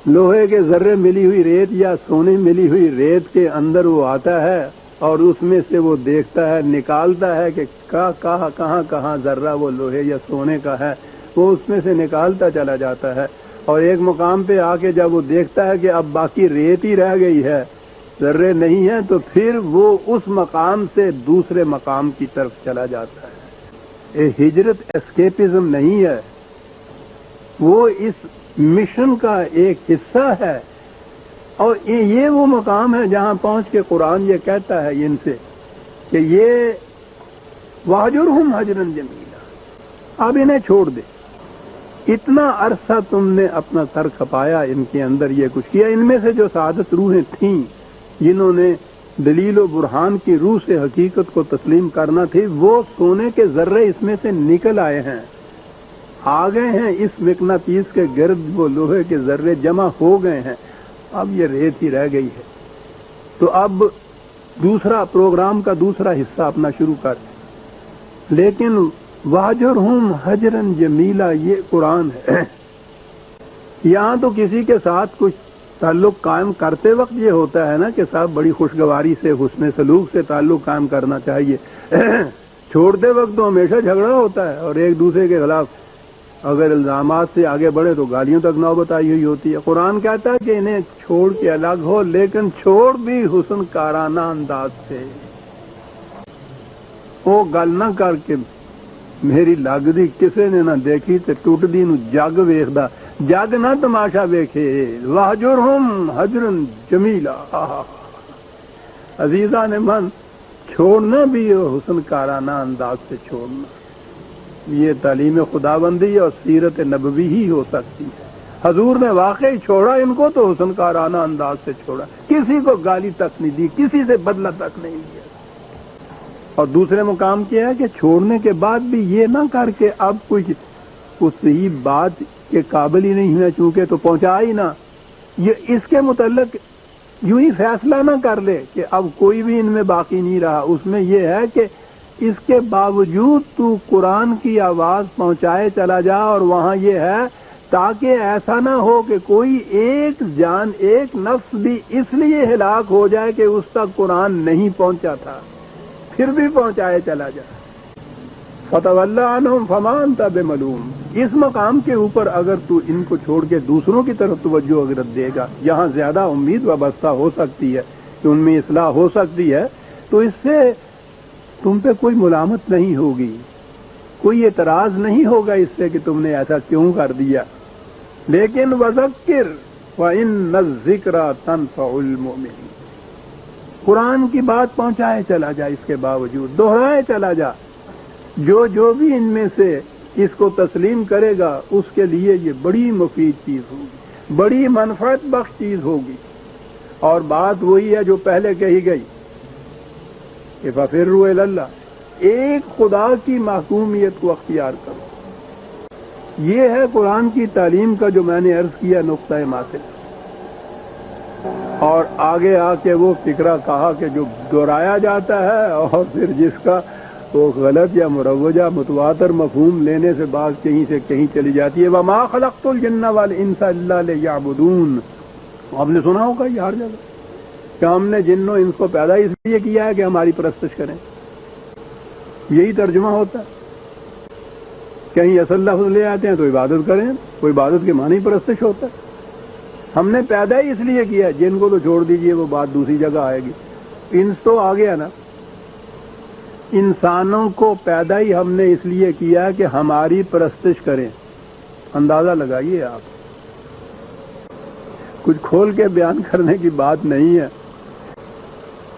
لوہے کے ذرے ملی ہوئی ریت یا سونے ملی ہوئی ریت کے اندر وہ آتا ہے اور اس میں سے وہ دیکھتا ہے، نکالتا ہے کہ کہاں ذرہ وہ لوہے یا سونے کا ہے، وہ اس میں سے نکالتا چلا جاتا ہے، اور ایک مقام پہ آ کے جب وہ دیکھتا ہے کہ اب باقی ریت ہی رہ گئی ہے، ذرے نہیں ہیں، تو پھر وہ اس مقام سے دوسرے مقام کی طرف چلا جاتا ہے۔ یہ ہجرت اسکیپزم نہیں ہے، وہ اس مشن کا ایک حصہ ہے، اور یہ وہ مقام ہے جہاں پہنچ کے قرآن یہ کہتا ہے ان سے کہ یہ وَاهْجُرْهُمْ هَجْرًا جَمِيلًا، اب انہیں چھوڑ دے۔ اتنا عرصہ تم نے اپنا سر کھپایا ان کے اندر، یہ کچھ کیا۔ ان میں سے جو سعادت روحیں تھیں جنہوں نے دلیل و برہان کی روح سے حقیقت کو تسلیم کرنا تھی، وہ سونے کے ذرے اس میں سے نکل آئے ہیں، آ گئے ہیں اس مقناطیس کے گرد، وہ لوہے کے ذرے جمع ہو گئے ہیں، اب یہ ریت ہی رہ گئی ہے۔ تو اب دوسرا پروگرام کا دوسرا حصہ اپنا شروع کر دیں، لیکن وَاهْجُرْهُمْ هَجْرًا جَمِيلًا یہ قرآن ہے۔ یہاں تو کسی کے ساتھ کچھ تعلق قائم کرتے وقت یہ ہوتا ہے نا کہ صاحب بڑی خوشگواری سے، حسن سلوک سے تعلق قائم کرنا چاہیے، چھوڑتے وقت تو ہمیشہ جھگڑا ہوتا ہے، اور ایک دوسرے کے خلاف اگر الزامات سے آگے بڑھے تو گالیوں تک نوبت آئی ہوئی ہوتی ہے۔ قرآن کہتا ہے کہ انہیں چھوڑ کے الگ ہو، لیکن چھوڑ بھی حسن کارانہ انداز سے، وہ گل نہ کر کے میری لگدی کسے نے نہ دیکھی تے ٹوٹ دی نو جگ ویکھدا، جگ نہ تماشا ویکھے۔ وَاهْجُرْهُمْ هَجْرًا جَمِيلًا، عزیزان من، چھوڑنا بھی حسن کارانہ انداز سے چھوڑنا، یہ تعلیم خداوندی اور سیرت نبوی ہی ہو سکتی ہے۔ حضور نے واقعی چھوڑا ان کو تو حسن کارانہ انداز سے چھوڑا، کسی کو گالی تک نہیں دی، کسی سے بدلہ تک نہیں دیا۔ اور دوسرے مقام کیا ہے کہ چھوڑنے کے بعد بھی یہ نہ کر کے اب کچھ اس صحیح بات کے قابل ہی نہیں ہے چونکہ تو پہنچا ہی نہ، یہ اس کے متعلق یوں ہی فیصلہ نہ کر لے کہ اب کوئی بھی ان میں باقی نہیں رہا۔ اس میں یہ ہے کہ اس کے باوجود تو قرآن کی آواز پہنچائے چلا جا، اور وہاں یہ ہے تاکہ ایسا نہ ہو کہ کوئی ایک جان، ایک نفس بھی اس لیے ہلاک ہو جائے کہ اس تک قرآن نہیں پہنچا تھا، پھر بھی پہنچائے چلا جائے۔ فَتَوَلَّ عَنْهُمْ فَمَا أَنْتَ بِمَلُومٍ، اس مقام کے اوپر اگر تو ان کو چھوڑ کے دوسروں کی طرف توجہ اگر دے گا، یہاں زیادہ امید وابستہ ہو سکتی ہے کہ ان میں اصلاح ہو سکتی ہے، تو اس سے تم پہ کوئی ملامت نہیں ہوگی، کوئی اعتراض نہیں ہوگا اس سے کہ تم نے ایسا کیوں کر دیا۔ لیکن وَذَكِّرْ وَإِنَّ الذِّكْرَىٰ تَنفَعُ الْمُؤْمِنِينَ، قرآن کی بات پہنچائے چلا جا، اس کے باوجود دہرائے چلا جا، جو بھی ان میں سے اس کو تسلیم کرے گا اس کے لیے یہ بڑی مفید چیز ہوگی، بڑی منفعت بخش چیز ہوگی۔ اور بات وہی ہے جو پہلے کہی گئی کہ فَفِرُّوا إِلَى اللَّهِ، ایک خدا کی محکومیت کو اختیار کرو. یہ ہے قرآن کی تعلیم کا جو میں نے عرض کیا نقطۂ ماثل. اور آگے آ کے وہ فکرہ کہا کہ جو دہرایا جاتا ہے اور پھر جس کا وہ غلط یا مروجہ متواتر مفہوم لینے سے بعض کہیں سے کہیں چلی جاتی ہے. وَمَا خَلَقْتُ الْجِنَّ وَالْإِنسَ إِلَّا لِيَعْبُدُونَ. آپ نے سنا ہوگا یہ ہر جگہ کہ ہم نے جن و انس کو پیدا اس لیے کیا ہے کہ ہماری پرستش کریں. یہی ترجمہ ہوتا ہے. کہیں اصل لفظ لے آتے ہیں تو عبادت کریں، تو عبادت کے معنی پرستش ہوتا ہے. ہم نے پیدا ہی اس لیے کیا ہے. جن کو تو چھوڑ دیجئے، وہ بات دوسری جگہ آئے گی. انس تو آ گیا نا. انسانوں کو پیدا ہی ہم نے اس لیے کیا کہ ہماری پرستش کریں. اندازہ لگائیے آپ. کچھ کھول کے بیان کرنے کی بات نہیں ہے.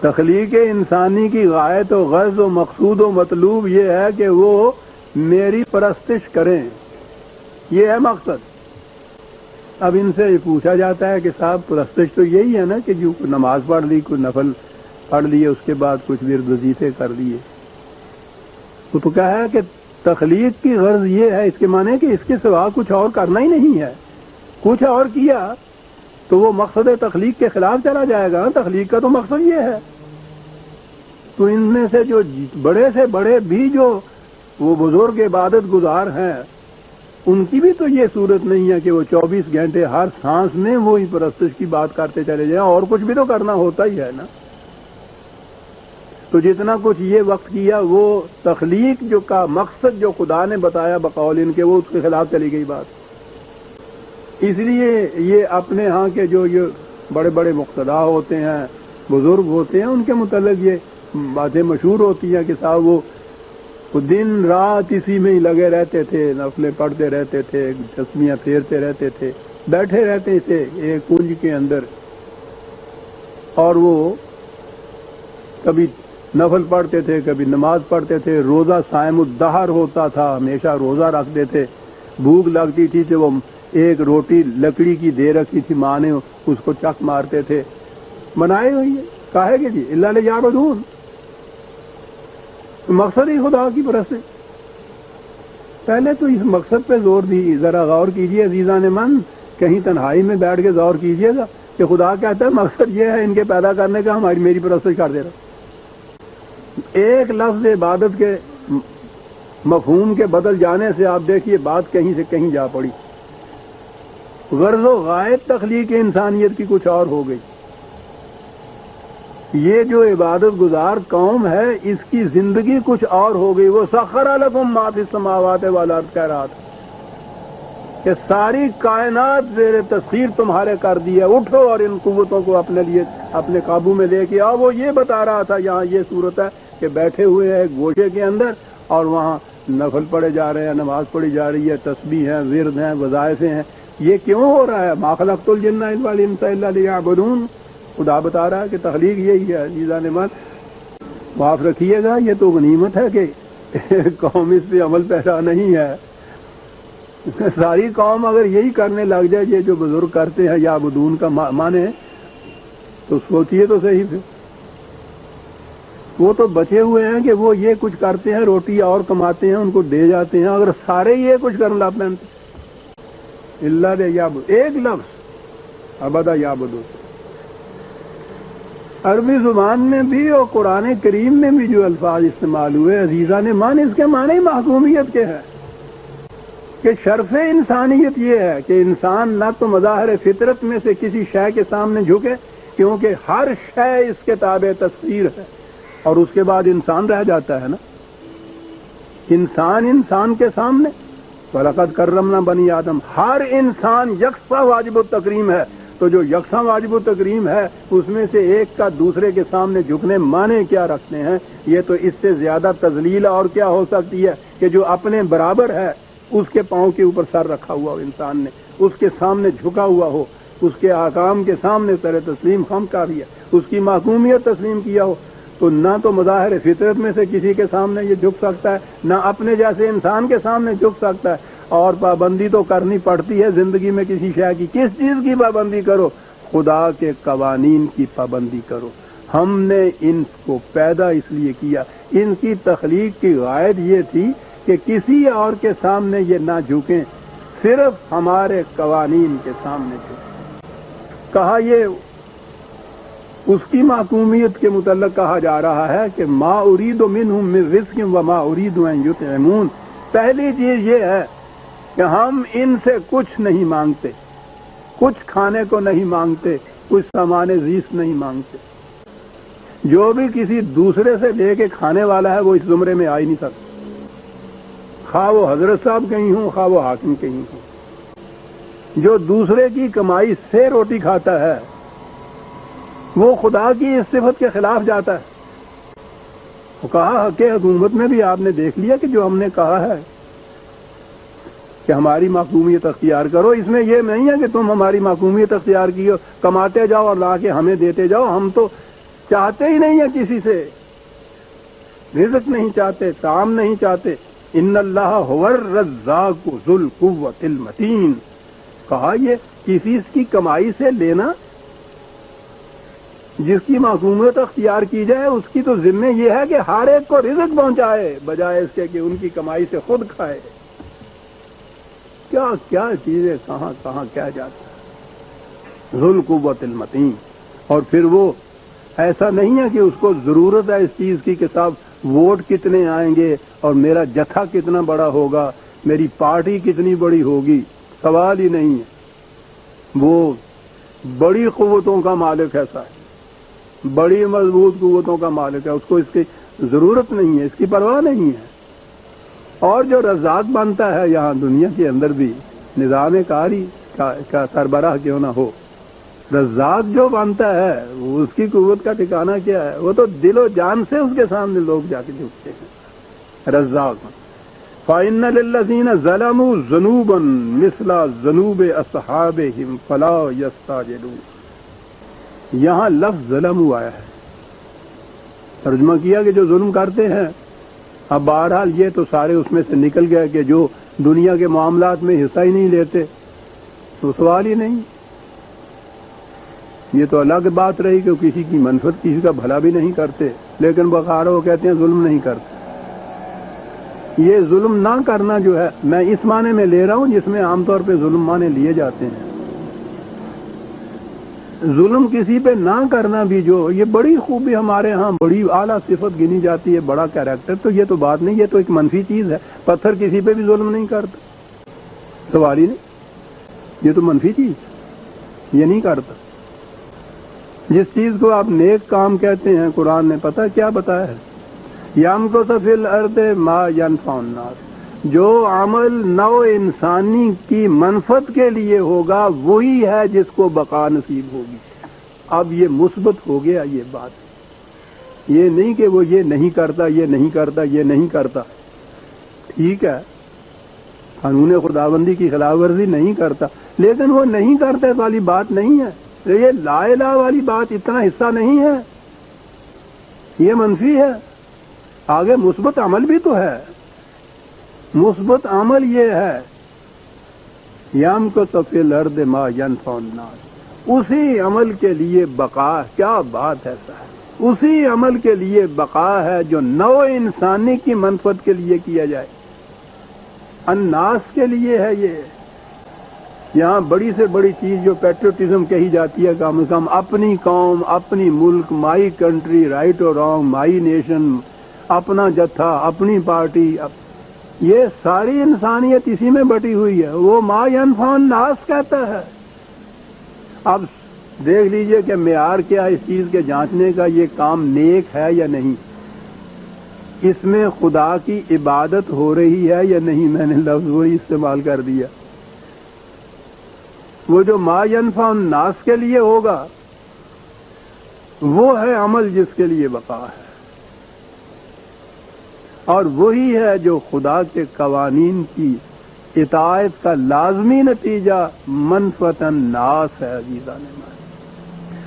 تخلیق انسانی کی غایت و غرض و مقصود و مطلوب یہ ہے کہ وہ میری پرستش کریں. یہ ہے مقصد. اب ان سے پوچھا جاتا ہے کہ صاحب پرستش تو یہی ہے نا کہ جو نماز پڑھ لی، کوئی نفل پڑھ لیے، اس کے بعد کچھ ورد وظیفے کر لیے. تو کہا ہے کہ تخلیق کی غرض یہ ہے، اس کے معنی کہ اس کے سوا کچھ اور کرنا ہی نہیں ہے. کچھ اور کیا تو وہ مقصد تخلیق کے خلاف چلا جائے گا. تخلیق کا تو مقصد یہ ہے. تو ان میں سے جو بڑے سے بڑے بھی جو وہ بزرگ عبادت گزار ہیں، ان کی بھی تو یہ صورت نہیں ہے کہ وہ 24 گھنٹے ہر سانس میں وہی پرستش کی بات کرتے چلے جائیں. اور کچھ بھی تو کرنا ہوتا ہی ہے نا. تو جتنا کچھ یہ وقت کیا وہ تخلیق جو کا مقصد جو خدا نے بتایا بقول ان کے، وہ اس کے خلاف چلی گئی بات. اس لیے یہ اپنے ہاں کے جو یہ بڑے بڑے مقتدا ہوتے ہیں، بزرگ ہوتے ہیں، ان کے متعلق یہ باتیں مشہور ہوتی ہیں کہ صاحب وہ دن رات اسی میں ہی لگے رہتے تھے، نفلیں پڑھتے رہتے تھے، تسمیاں پھیرتے رہتے تھے، بیٹھے رہتے تھے ایک کنج کے اندر. اور وہ کبھی نفل پڑھتے تھے، کبھی نماز پڑھتے تھے. روزہ صائم الدہر ہوتا تھا، ہمیشہ روزہ رکھتے تھے. بھوک لگتی تھی تو وہ ایک روٹی لکڑی کی دے رکھی تھی ماں نے، اس کو چک مارتے تھے. بنائے ہوئی ہے کاہے کہ جی اللہ لیعبدون. مقصد ہی خدا کی پرستش. پہلے تو اس مقصد پہ زور دی. ذرا غور کیجئے عزیزان من، کہیں تنہائی میں بیٹھ کے غور کیجئے گا کہ خدا کہتا ہے مقصد یہ ہے ان کے پیدا کرنے کا، ہماری میری پرستش کر دے رہا. ایک لفظ عبادت کے مفہوم کے بدل جانے سے آپ دیکھیے بات کہیں سے کہیں جا پڑی. غرض و غایت تخلیق انسانیت کی کچھ اور ہو گئی. یہ جو عبادت گزار قوم ہے اس کی زندگی کچھ اور ہو گئی. وہ سخر لکم ما فی السماوات والارض کہہ رہا تھا کہ ساری کائنات زیر تسخیر تمہارے کر دی ہے. اٹھو اور ان قوتوں کو اپنے لیے اپنے قابو میں لے کے آؤ. وہ یہ بتا رہا تھا یہاں یہ صورت ہے کہ بیٹھے ہوئے ہیں ایک گوشے کے اندر اور وہاں نفل پڑھے جا رہے ہیں، نماز پڑھی جا رہی ہے، تسبیح ہیں، ورد ہیں، وظائف ہیں. یہ کیوں ہو رہا ہے؟ ما خلقت الجن والانس الا لیعبدون. خدا بتا رہا ہے کہ تخلیق یہی ہے. عزیزان من معاف رکھیے گا، یہ تو غنیمت ہے کہ قوم اس پہ عمل پیرا نہیں ہے. ساری قوم اگر یہی کرنے لگ جائے یہ جو بزرگ کرتے ہیں یعبدون کا مانے، تو سوچیے تو صحیح. پھر وہ تو بچے ہوئے ہیں کہ وہ یہ کچھ کرتے ہیں، روٹی اور کماتے ہیں، ان کو دے جاتے ہیں. اگر سارے یہ کچھ کرنے لگ پائیں اللہ دے یعبد، ایک لفظ ابدا یعبدون. عربی زبان میں بھی اور قرآن کریم میں بھی جو الفاظ استعمال ہوئے عزیزان مان، اس کے معنی محکومیت کے ہیں کہ شرف انسانیت یہ ہے کہ انسان نہ تو مظاہر فطرت میں سے کسی شے کے سامنے جھکے، کیونکہ ہر شے اس کے تابع تصویر ہے اور اس کے بعد انسان رہ جاتا ہے نا. انسان کے سامنے وَلَقَدْ كَرَّمْنَا بَنِي آدم، ہر انسان یکساں واجب التکریم ہے. تو جو یکساں واجب التکریم ہے اس میں سے ایک کا دوسرے کے سامنے جھکنے معنی کیا رکھتے ہیں؟ یہ تو اس سے زیادہ تذلیل اور کیا ہو سکتی ہے کہ جو اپنے برابر ہے اس کے پاؤں کے اوپر سر رکھا ہوا ہو انسان نے، اس کے سامنے جھکا ہوا ہو، اس کے احکام کے سامنے سر تسلیم خم کا دیا، اس کی محکومیت تسلیم کیا ہو. تو نہ تو مظاہر فطرت میں سے کسی کے سامنے یہ جھک سکتا ہے، نہ اپنے جیسے انسان کے سامنے جھک سکتا ہے. اور پابندی تو کرنی پڑتی ہے زندگی میں کسی شے کی. کس چیز کی پابندی کرو؟ خدا کے قوانین کی پابندی کرو. ہم نے ان کو پیدا اس لیے کیا، ان کی تخلیق کی غائد یہ تھی کہ کسی اور کے سامنے یہ نہ جھکیں، صرف ہمارے قوانین کے سامنے جھکیں۔ کہا یہ اس کی معصومیت کے متعلق کہا جا رہا ہے کہ ما ارید منہم من رزق وما ارید ان یطعمون۔ پہلی چیز یہ ہے کہ ہم ان سے کچھ نہیں مانگتے، کچھ کھانے کو نہیں مانگتے، کچھ سامان زیست نہیں مانگتے۔ جو بھی کسی دوسرے سے لے کے کھانے والا ہے وہ اس زمرے میں آ ہی نہیں سکتا، خواہ وہ حضرت صاحب کہیں ہوں، خواہ وہ حاکم کہیں ہوں۔ جو دوسرے کی کمائی سے روٹی کھاتا ہے وہ خدا کی اس صفت کے خلاف جاتا ہے۔ وہ کہا حق حکومت میں بھی آپ نے دیکھ لیا کہ جو ہم نے کہا ہے کہ ہماری معصومیت اختیار کرو، اس میں یہ نہیں ہے کہ تم ہماری معصومیت اختیار کیو، کماتے جاؤ اور لا کے ہمیں دیتے جاؤ۔ ہم تو چاہتے ہی نہیں ہیں کسی سے، رزق نہیں چاہتے، طعام نہیں چاہتے۔ ان اللہ هو الرزاق ذو القوۃ المتین۔ کہا یہ کسی کی کمائی سے لینا، جس کی معصومیت اختیار کی جائے اس کی تو ذمہ یہ ہے کہ ہر ایک کو رزق پہنچائے، بجائے اس کے کہ ان کی کمائی سے خود کھائے۔ کیا کیا چیزیں کہاں کہاں کیا جاتا ہے، ذو القوۃ المتین۔ اور پھر وہ ایسا نہیں ہے کہ اس کو ضرورت ہے اس چیز کی کہ صاحب ووٹ کتنے آئیں گے اور میرا جتھا کتنا بڑا ہوگا، میری پارٹی کتنی بڑی ہوگی، سوال ہی نہیں ہے۔ وہ بڑی قوتوں کا مالک ایسا ہے، بڑی مضبوط قوتوں کا مالک ہے، اس کو اس کی ضرورت نہیں ہے، اس کی پرواہ نہیں ہے۔ اور جو رزاق بنتا ہے یہاں دنیا کے اندر بھی، نظام کاری کا سربراہ کیوں نہ ہو، رزاق جو بنتا ہے اس کی قوت کا ٹھکانہ کیا ہے؟ وہ تو دل و جان سے اس کے سامنے لوگ جا کے جھکتے ہیں۔ رزاق فَإِنَّ لِلَّذِينَ ظَلَمُوا ذُنُوبًا مِثْلَ ذُنُوبِ أَصْحَابِهِمْ فَلَا يَسْتَعْجِلُونَ۔ یہاں لفظ ظلم آیا ہے، ترجمہ کیا کہ جو ظلم کرتے ہیں۔ اب بہرحال یہ تو سارے اس میں سے نکل گئے کہ جو دنیا کے معاملات میں حصہ ہی نہیں لیتے، تو سوال ہی نہیں۔ یہ تو الگ بات رہی کہ کسی کی منفعت، کسی کا بھلا بھی نہیں کرتے، لیکن بخار وہ کہتے ہیں ظلم نہیں کرتے۔ یہ ظلم نہ کرنا جو ہے، میں اس معنی میں لے رہا ہوں جس میں عام طور پہ ظلم معنی لیے جاتے ہیں۔ ظلم کسی پہ نہ کرنا بھی جو یہ بڑی خوبی ہمارے ہاں، بڑی اعلیٰ صفت گنی جاتی ہے، بڑا کیریکٹر، تو یہ تو بات نہیں، یہ تو ایک منفی چیز ہے۔ پتھر کسی پہ بھی ظلم نہیں کرتا، سوال ہی نہیں، یہ تو منفی چیز، یہ نہیں کرتا۔ جس چیز کو آپ نیک کام کہتے ہیں، قرآن نے پتہ کیا بتایا ہے؟ یَمْکُثُ فِی الْأَرْضِ مَا يَنْفَعُ النَّاسَ۔ جو عمل نوع انسانی کی منفعت کے لیے ہوگا وہی ہے جس کو بقا نصیب ہوگی۔ اب یہ مثبت ہو گیا یہ بات، یہ نہیں کہ وہ یہ نہیں کرتا، یہ نہیں کرتا، یہ نہیں کرتا۔ ٹھیک ہے، قانون خداوندی کی خلاف ورزی نہیں کرتا، لیکن وہ نہیں کرتے والی بات نہیں ہے، یہ لا الہ والی بات اتنا حصہ نہیں ہے، یہ منفی ہے۔ آگے مثبت عمل بھی تو ہے، مثبت عمل یہ ہے یَمْکُثُ فِی الْأَرْضِ مَا يَنْفَعُ النَّاسَ، اسی عمل کے لیے بقا، کیا بات ہے صاحب، اسی عمل کے لیے بقا ہے جو نوع انسانی کی منفعت کے لیے کیا جائے، الناس کے لیے ہے۔ یہ یہاں بڑی سے بڑی چیز جو پیٹریوٹزم کہی جاتی ہے، کم از کم اپنی قوم، اپنی ملک، مائی کنٹری، رائٹ اور رانگ، مائی نیشن، اپنا جتھا، اپنی پارٹی، یہ ساری انسانیت اسی میں بٹی ہوئی ہے۔ وہ ما ينفع الناس کہتا ہے۔ اب دیکھ لیجئے کہ معیار کیا اس چیز کے جانچنے کا، یہ کام نیک ہے یا نہیں، اس میں خدا کی عبادت ہو رہی ہے یا نہیں۔ میں نے لفظ وہی استعمال کر دیا، وہ جو ما ينفع الناس کے لیے ہوگا وہ ہے عمل جس کے لیے بقا ہے، اور وہی ہے جو خدا کے قوانین کی اطاعت کا لازمی نتیجہ منفعت الناس ہے۔ عزیزان مان،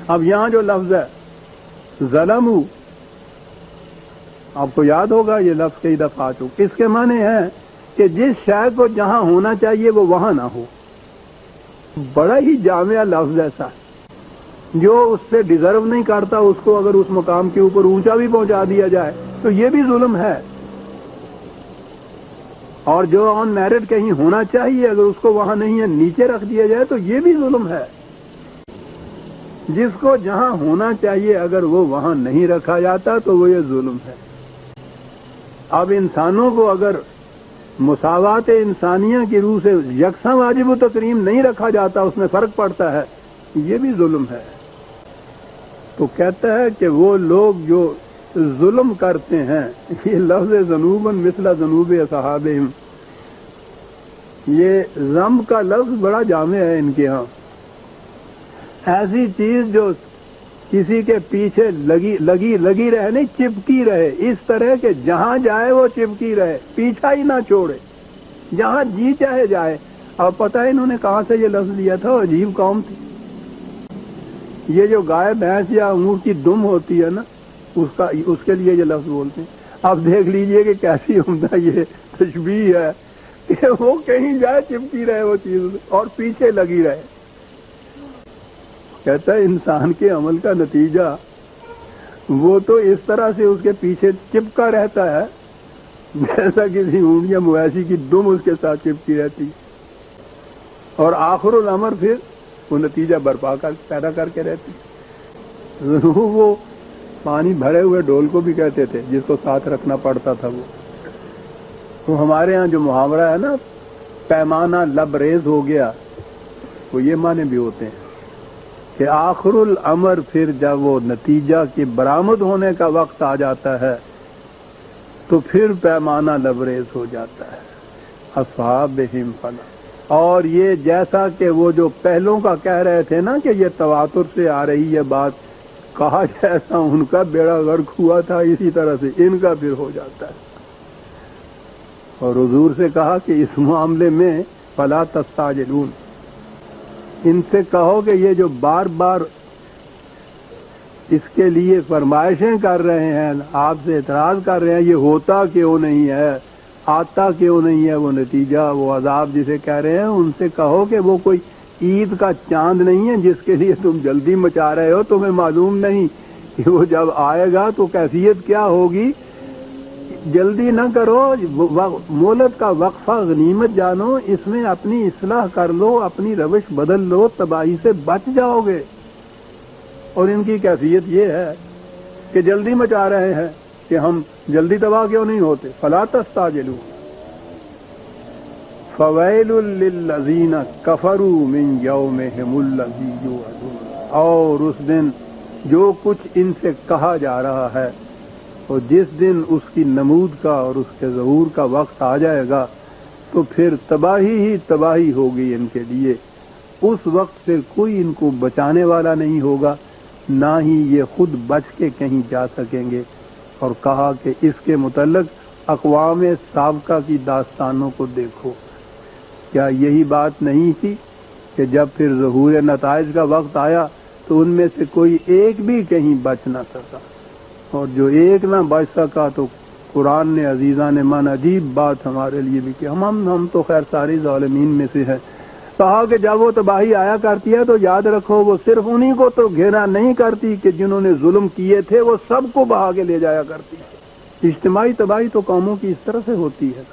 اب یہاں جو لفظ ہے ظلموا، آپ کو یاد ہوگا یہ لفظ کئی دفعہ آ چکا، اس کے معنی ہے کہ جس شے کو جہاں ہونا چاہیے وہ وہاں نہ ہو۔ بڑا ہی جامع لفظ ایسا، جو اس سے ڈیزرو نہیں کرتا اس کو اگر اس مقام کے اوپر اونچا بھی پہنچا دیا جائے تو یہ بھی ظلم ہے، اور جو آن میرٹ کہیں ہونا چاہیے اگر اس کو وہاں نہیں ہے نیچے رکھ دیا جائے تو یہ بھی ظلم ہے۔ جس کو جہاں ہونا چاہیے اگر وہ وہاں نہیں رکھا جاتا تو وہ یہ ظلم ہے۔ اب انسانوں کو اگر مساوات انسانیہ کی روح سے یکساں واجب و تکریم نہیں رکھا جاتا، اس میں فرق پڑتا ہے، یہ بھی ظلم ہے۔ تو کہتا ہے کہ وہ لوگ جو ظلم کرتے ہیں، یہ لفظ ذنوباً مثل ذنوب اصحابہم، یہ ذنب کا لفظ بڑا جامع ہے ان کے ہاں۔ ایسی چیز جو کسی کے پیچھے لگی رہے، نہیں چپکی رہے، اس طرح کہ جہاں جائے وہ چپکی رہے، پیچھا ہی نہ چھوڑے، جہاں جی چاہے جائے۔ اب پتہ ہے انہوں نے کہاں سے یہ لفظ لیا تھا، عجیب قوم تھی۔ یہ جو گائے بھینس یا اونٹ کی دم ہوتی ہے نا، اس کے لیے یہ لفظ بولتے ہیں۔ اب دیکھ لیجئے کہ کیسی عمدہ یہ تشبیہ ہے کہ وہ کہیں جائے چپکی رہے وہ چیز اور پیچھے لگی رہے۔ کہتا ہے انسان کے عمل کا نتیجہ وہ تو اس طرح سے اس کے پیچھے چپکا رہتا ہے جیسا کسی اونٹ یا مویشی کی دم اس کے ساتھ چپکی رہتی، اور آخر الامر پھر وہ نتیجہ برپا پیدا کر کے رہتی۔ ضرور وہ پانی بھرے ہوئے ڈول کو بھی کہتے تھے جس کو ساتھ رکھنا پڑتا تھا۔ وہ ہمارے ہاں جو محاورہ ہے نا، پیمانہ لبریز ہو گیا، وہ یہ معنی بھی ہوتے ہیں کہ آخر الامر پھر جب وہ نتیجہ کی برآمد ہونے کا وقت آ جاتا ہے تو پھر پیمانہ لبریز ہو جاتا ہے۔ اصحابہم فلا، اور یہ جیسا کہ وہ جو پہلوں کا کہہ رہے تھے نا کہ یہ تواتر سے آ رہی ہے بات، کہا جیسا ان کا بیڑا غرق ہوا تھا اسی طرح سے ان کا پھر ہو جاتا ہے۔ اور حضور سے کہا کہ اس معاملے میں فلا تستعجلون، ان سے کہو کہ یہ جو بار بار اس کے لیے فرمائشیں کر رہے ہیں، آپ سے اعتراض کر رہے ہیں، یہ ہوتا کیوں نہیں ہے، آتا کیوں نہیں ہے وہ نتیجہ، وہ عذاب جسے کہہ رہے ہیں، ان سے کہو کہ وہ کوئی عید کا چاند نہیں ہے جس کے لیے تم جلدی مچا رہے ہو، تمہیں معلوم نہیں کہ وہ جب آئے گا تو کیفیت کیا ہوگی۔ جلدی نہ کرو، مہلت کا وقفہ غنیمت جانو، اس میں اپنی اصلاح کر لو، اپنی روش بدل لو، تباہی سے بچ جاؤ گے۔ اور ان کی کیفیت یہ ہے کہ جلدی مچا رہے ہیں کہ ہم جلدی تباہ کیوں نہیں ہوتے۔ فلا تستعجلوا فویل للذین کفروا من یومہم الذی یوعدون، اور اس دن جو کچھ ان سے کہا جا رہا ہے، اور جس دن اس کی نمود کا اور اس کے ظہور کا وقت آ جائے گا تو پھر تباہی ہی تباہی ہوگی ان کے لیے۔ اس وقت سے کوئی ان کو بچانے والا نہیں ہوگا، نہ ہی یہ خود بچ کے کہیں جا سکیں گے۔ اور کہا کہ اس کے متعلق اقوام سابقہ کی داستانوں کو دیکھو، کیا یہی بات نہیں تھی کہ جب پھر ظہور نتائج کا وقت آیا تو ان میں سے کوئی ایک بھی کہیں بچ نہ سکا، اور جو ایک نہ بچ سکا تو قرآن نے عزیزان من عجیب بات ہمارے لیے بھی کہ ہم تو خیر ساری ظالمین میں سے ہیں۔ کہا کہ جب وہ تباہی آیا کرتی ہے تو یاد رکھو وہ صرف انہی کو تو گھیرا نہیں کرتی کہ جنہوں نے ظلم کیے تھے، وہ سب کو بہا کے لے جایا کرتی ہے۔ اجتماعی تباہی تو قوموں کی اس طرح سے ہوتی ہے،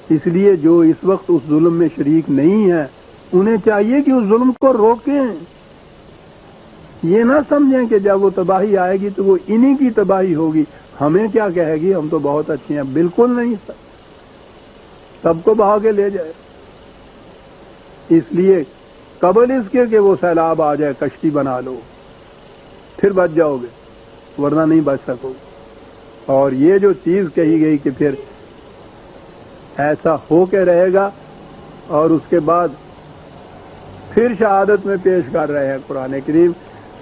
اس لیے جو اس وقت اس ظلم میں شریک نہیں ہے انہیں چاہیے کہ اس ظلم کو روکیں۔ یہ نہ سمجھیں کہ جب وہ تباہی آئے گی تو وہ انہی کی تباہی ہوگی، ہمیں کیا کہے گی، ہم تو بہت اچھے ہیں۔ بالکل نہیں، سب کو بہا کے لے جائے۔ اس لیے قبل اس کے کہ وہ سیلاب آ جائے کشتی بنا لو، پھر بچ جاؤ گے، ورنہ نہیں بچ سکو گے۔ اور یہ جو چیز کہی گئی کہ پھر ایسا ہو کے رہے گا، اور اس کے بعد پھر شہادت میں پیش کر رہے ہیں قرآن کریم۔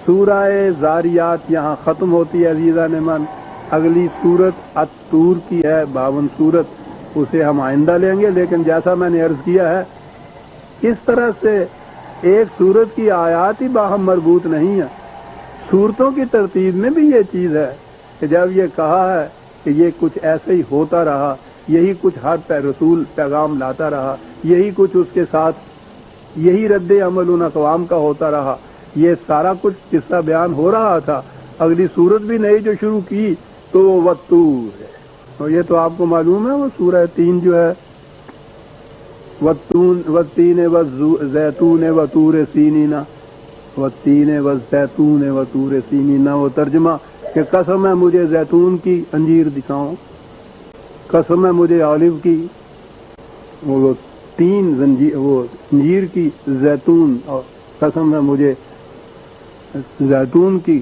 سورہ زاریات یہاں ختم ہوتی ہے عزیزان من۔ اگلی سورت الطور کی ہے 52 سورت، اسے ہم آئندہ لیں گے، لیکن جیسا میں نے عرض کیا ہے اس طرح سے ایک سورت کی آیات ہی باہم مربوط نہیں ہے، سورتوں کی ترتیب میں بھی یہ چیز ہے کہ جب یہ کہا ہے کہ یہ کچھ ایسے ہی ہوتا رہا، یہی کچھ ہر رسول پیغام لاتا رہا، یہی کچھ اس کے ساتھ یہی رد عمل ان اقوام کا ہوتا رہا، یہ سارا کچھ قصہ بیان ہو رہا تھا. اگلی سورت بھی نئی جو شروع کی تو وہ والطور ہے. اور یہ تو آپ کو معلوم ہے وہ سورہ 3 جو ہے والتین والزیتون وطور سینینا، والتین والزیتون وطور سینینا. وہ ترجمہ کہ قسم ہے مجھے زیتون کی، انجیر دکھاؤں، قسم ہے مجھے آلو کی، وہ تین وہ انجیر کی، زیتون، اور قسم ہے مجھے زیتون کی،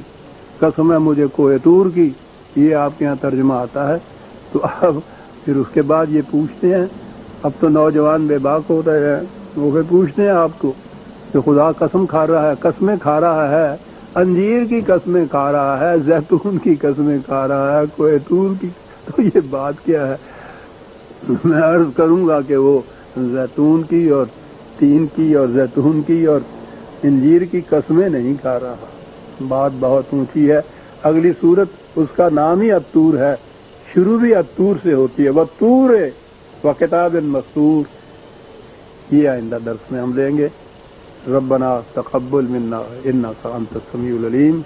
قسم ہے مجھے کوہ طور کی. یہ آپ کے یہاں ترجمہ آتا ہے. تو اب پھر اس کے بعد یہ پوچھتے ہیں، اب تو نوجوان بے باک ہوتا ہے، وہ پھر پوچھتے ہیں آپ کو کہ خدا قسم کھا رہا ہے، قسمیں کھا رہا ہے، انجیر کی قسمیں کھا رہا ہے، زیتون کی قسمیں کھا رہا ہے، کوہ طور کی، تو یہ بات کیا ہے؟ میں عرض کروں گا کہ وہ زیتون کی اور تین کی اور زیتون کی اور انجیر کی قسمیں نہیں کھا رہا. بات بہت اونچی ہے. اگلی صورت اس کا نام ہی الطور ہے، شروع بھی الطور سے ہوتی ہے. والطور وکتاب مسطور. یہ آئندہ درس میں ہم لیں گے. ربنا تقبل منا انک انت السمیع العلیم.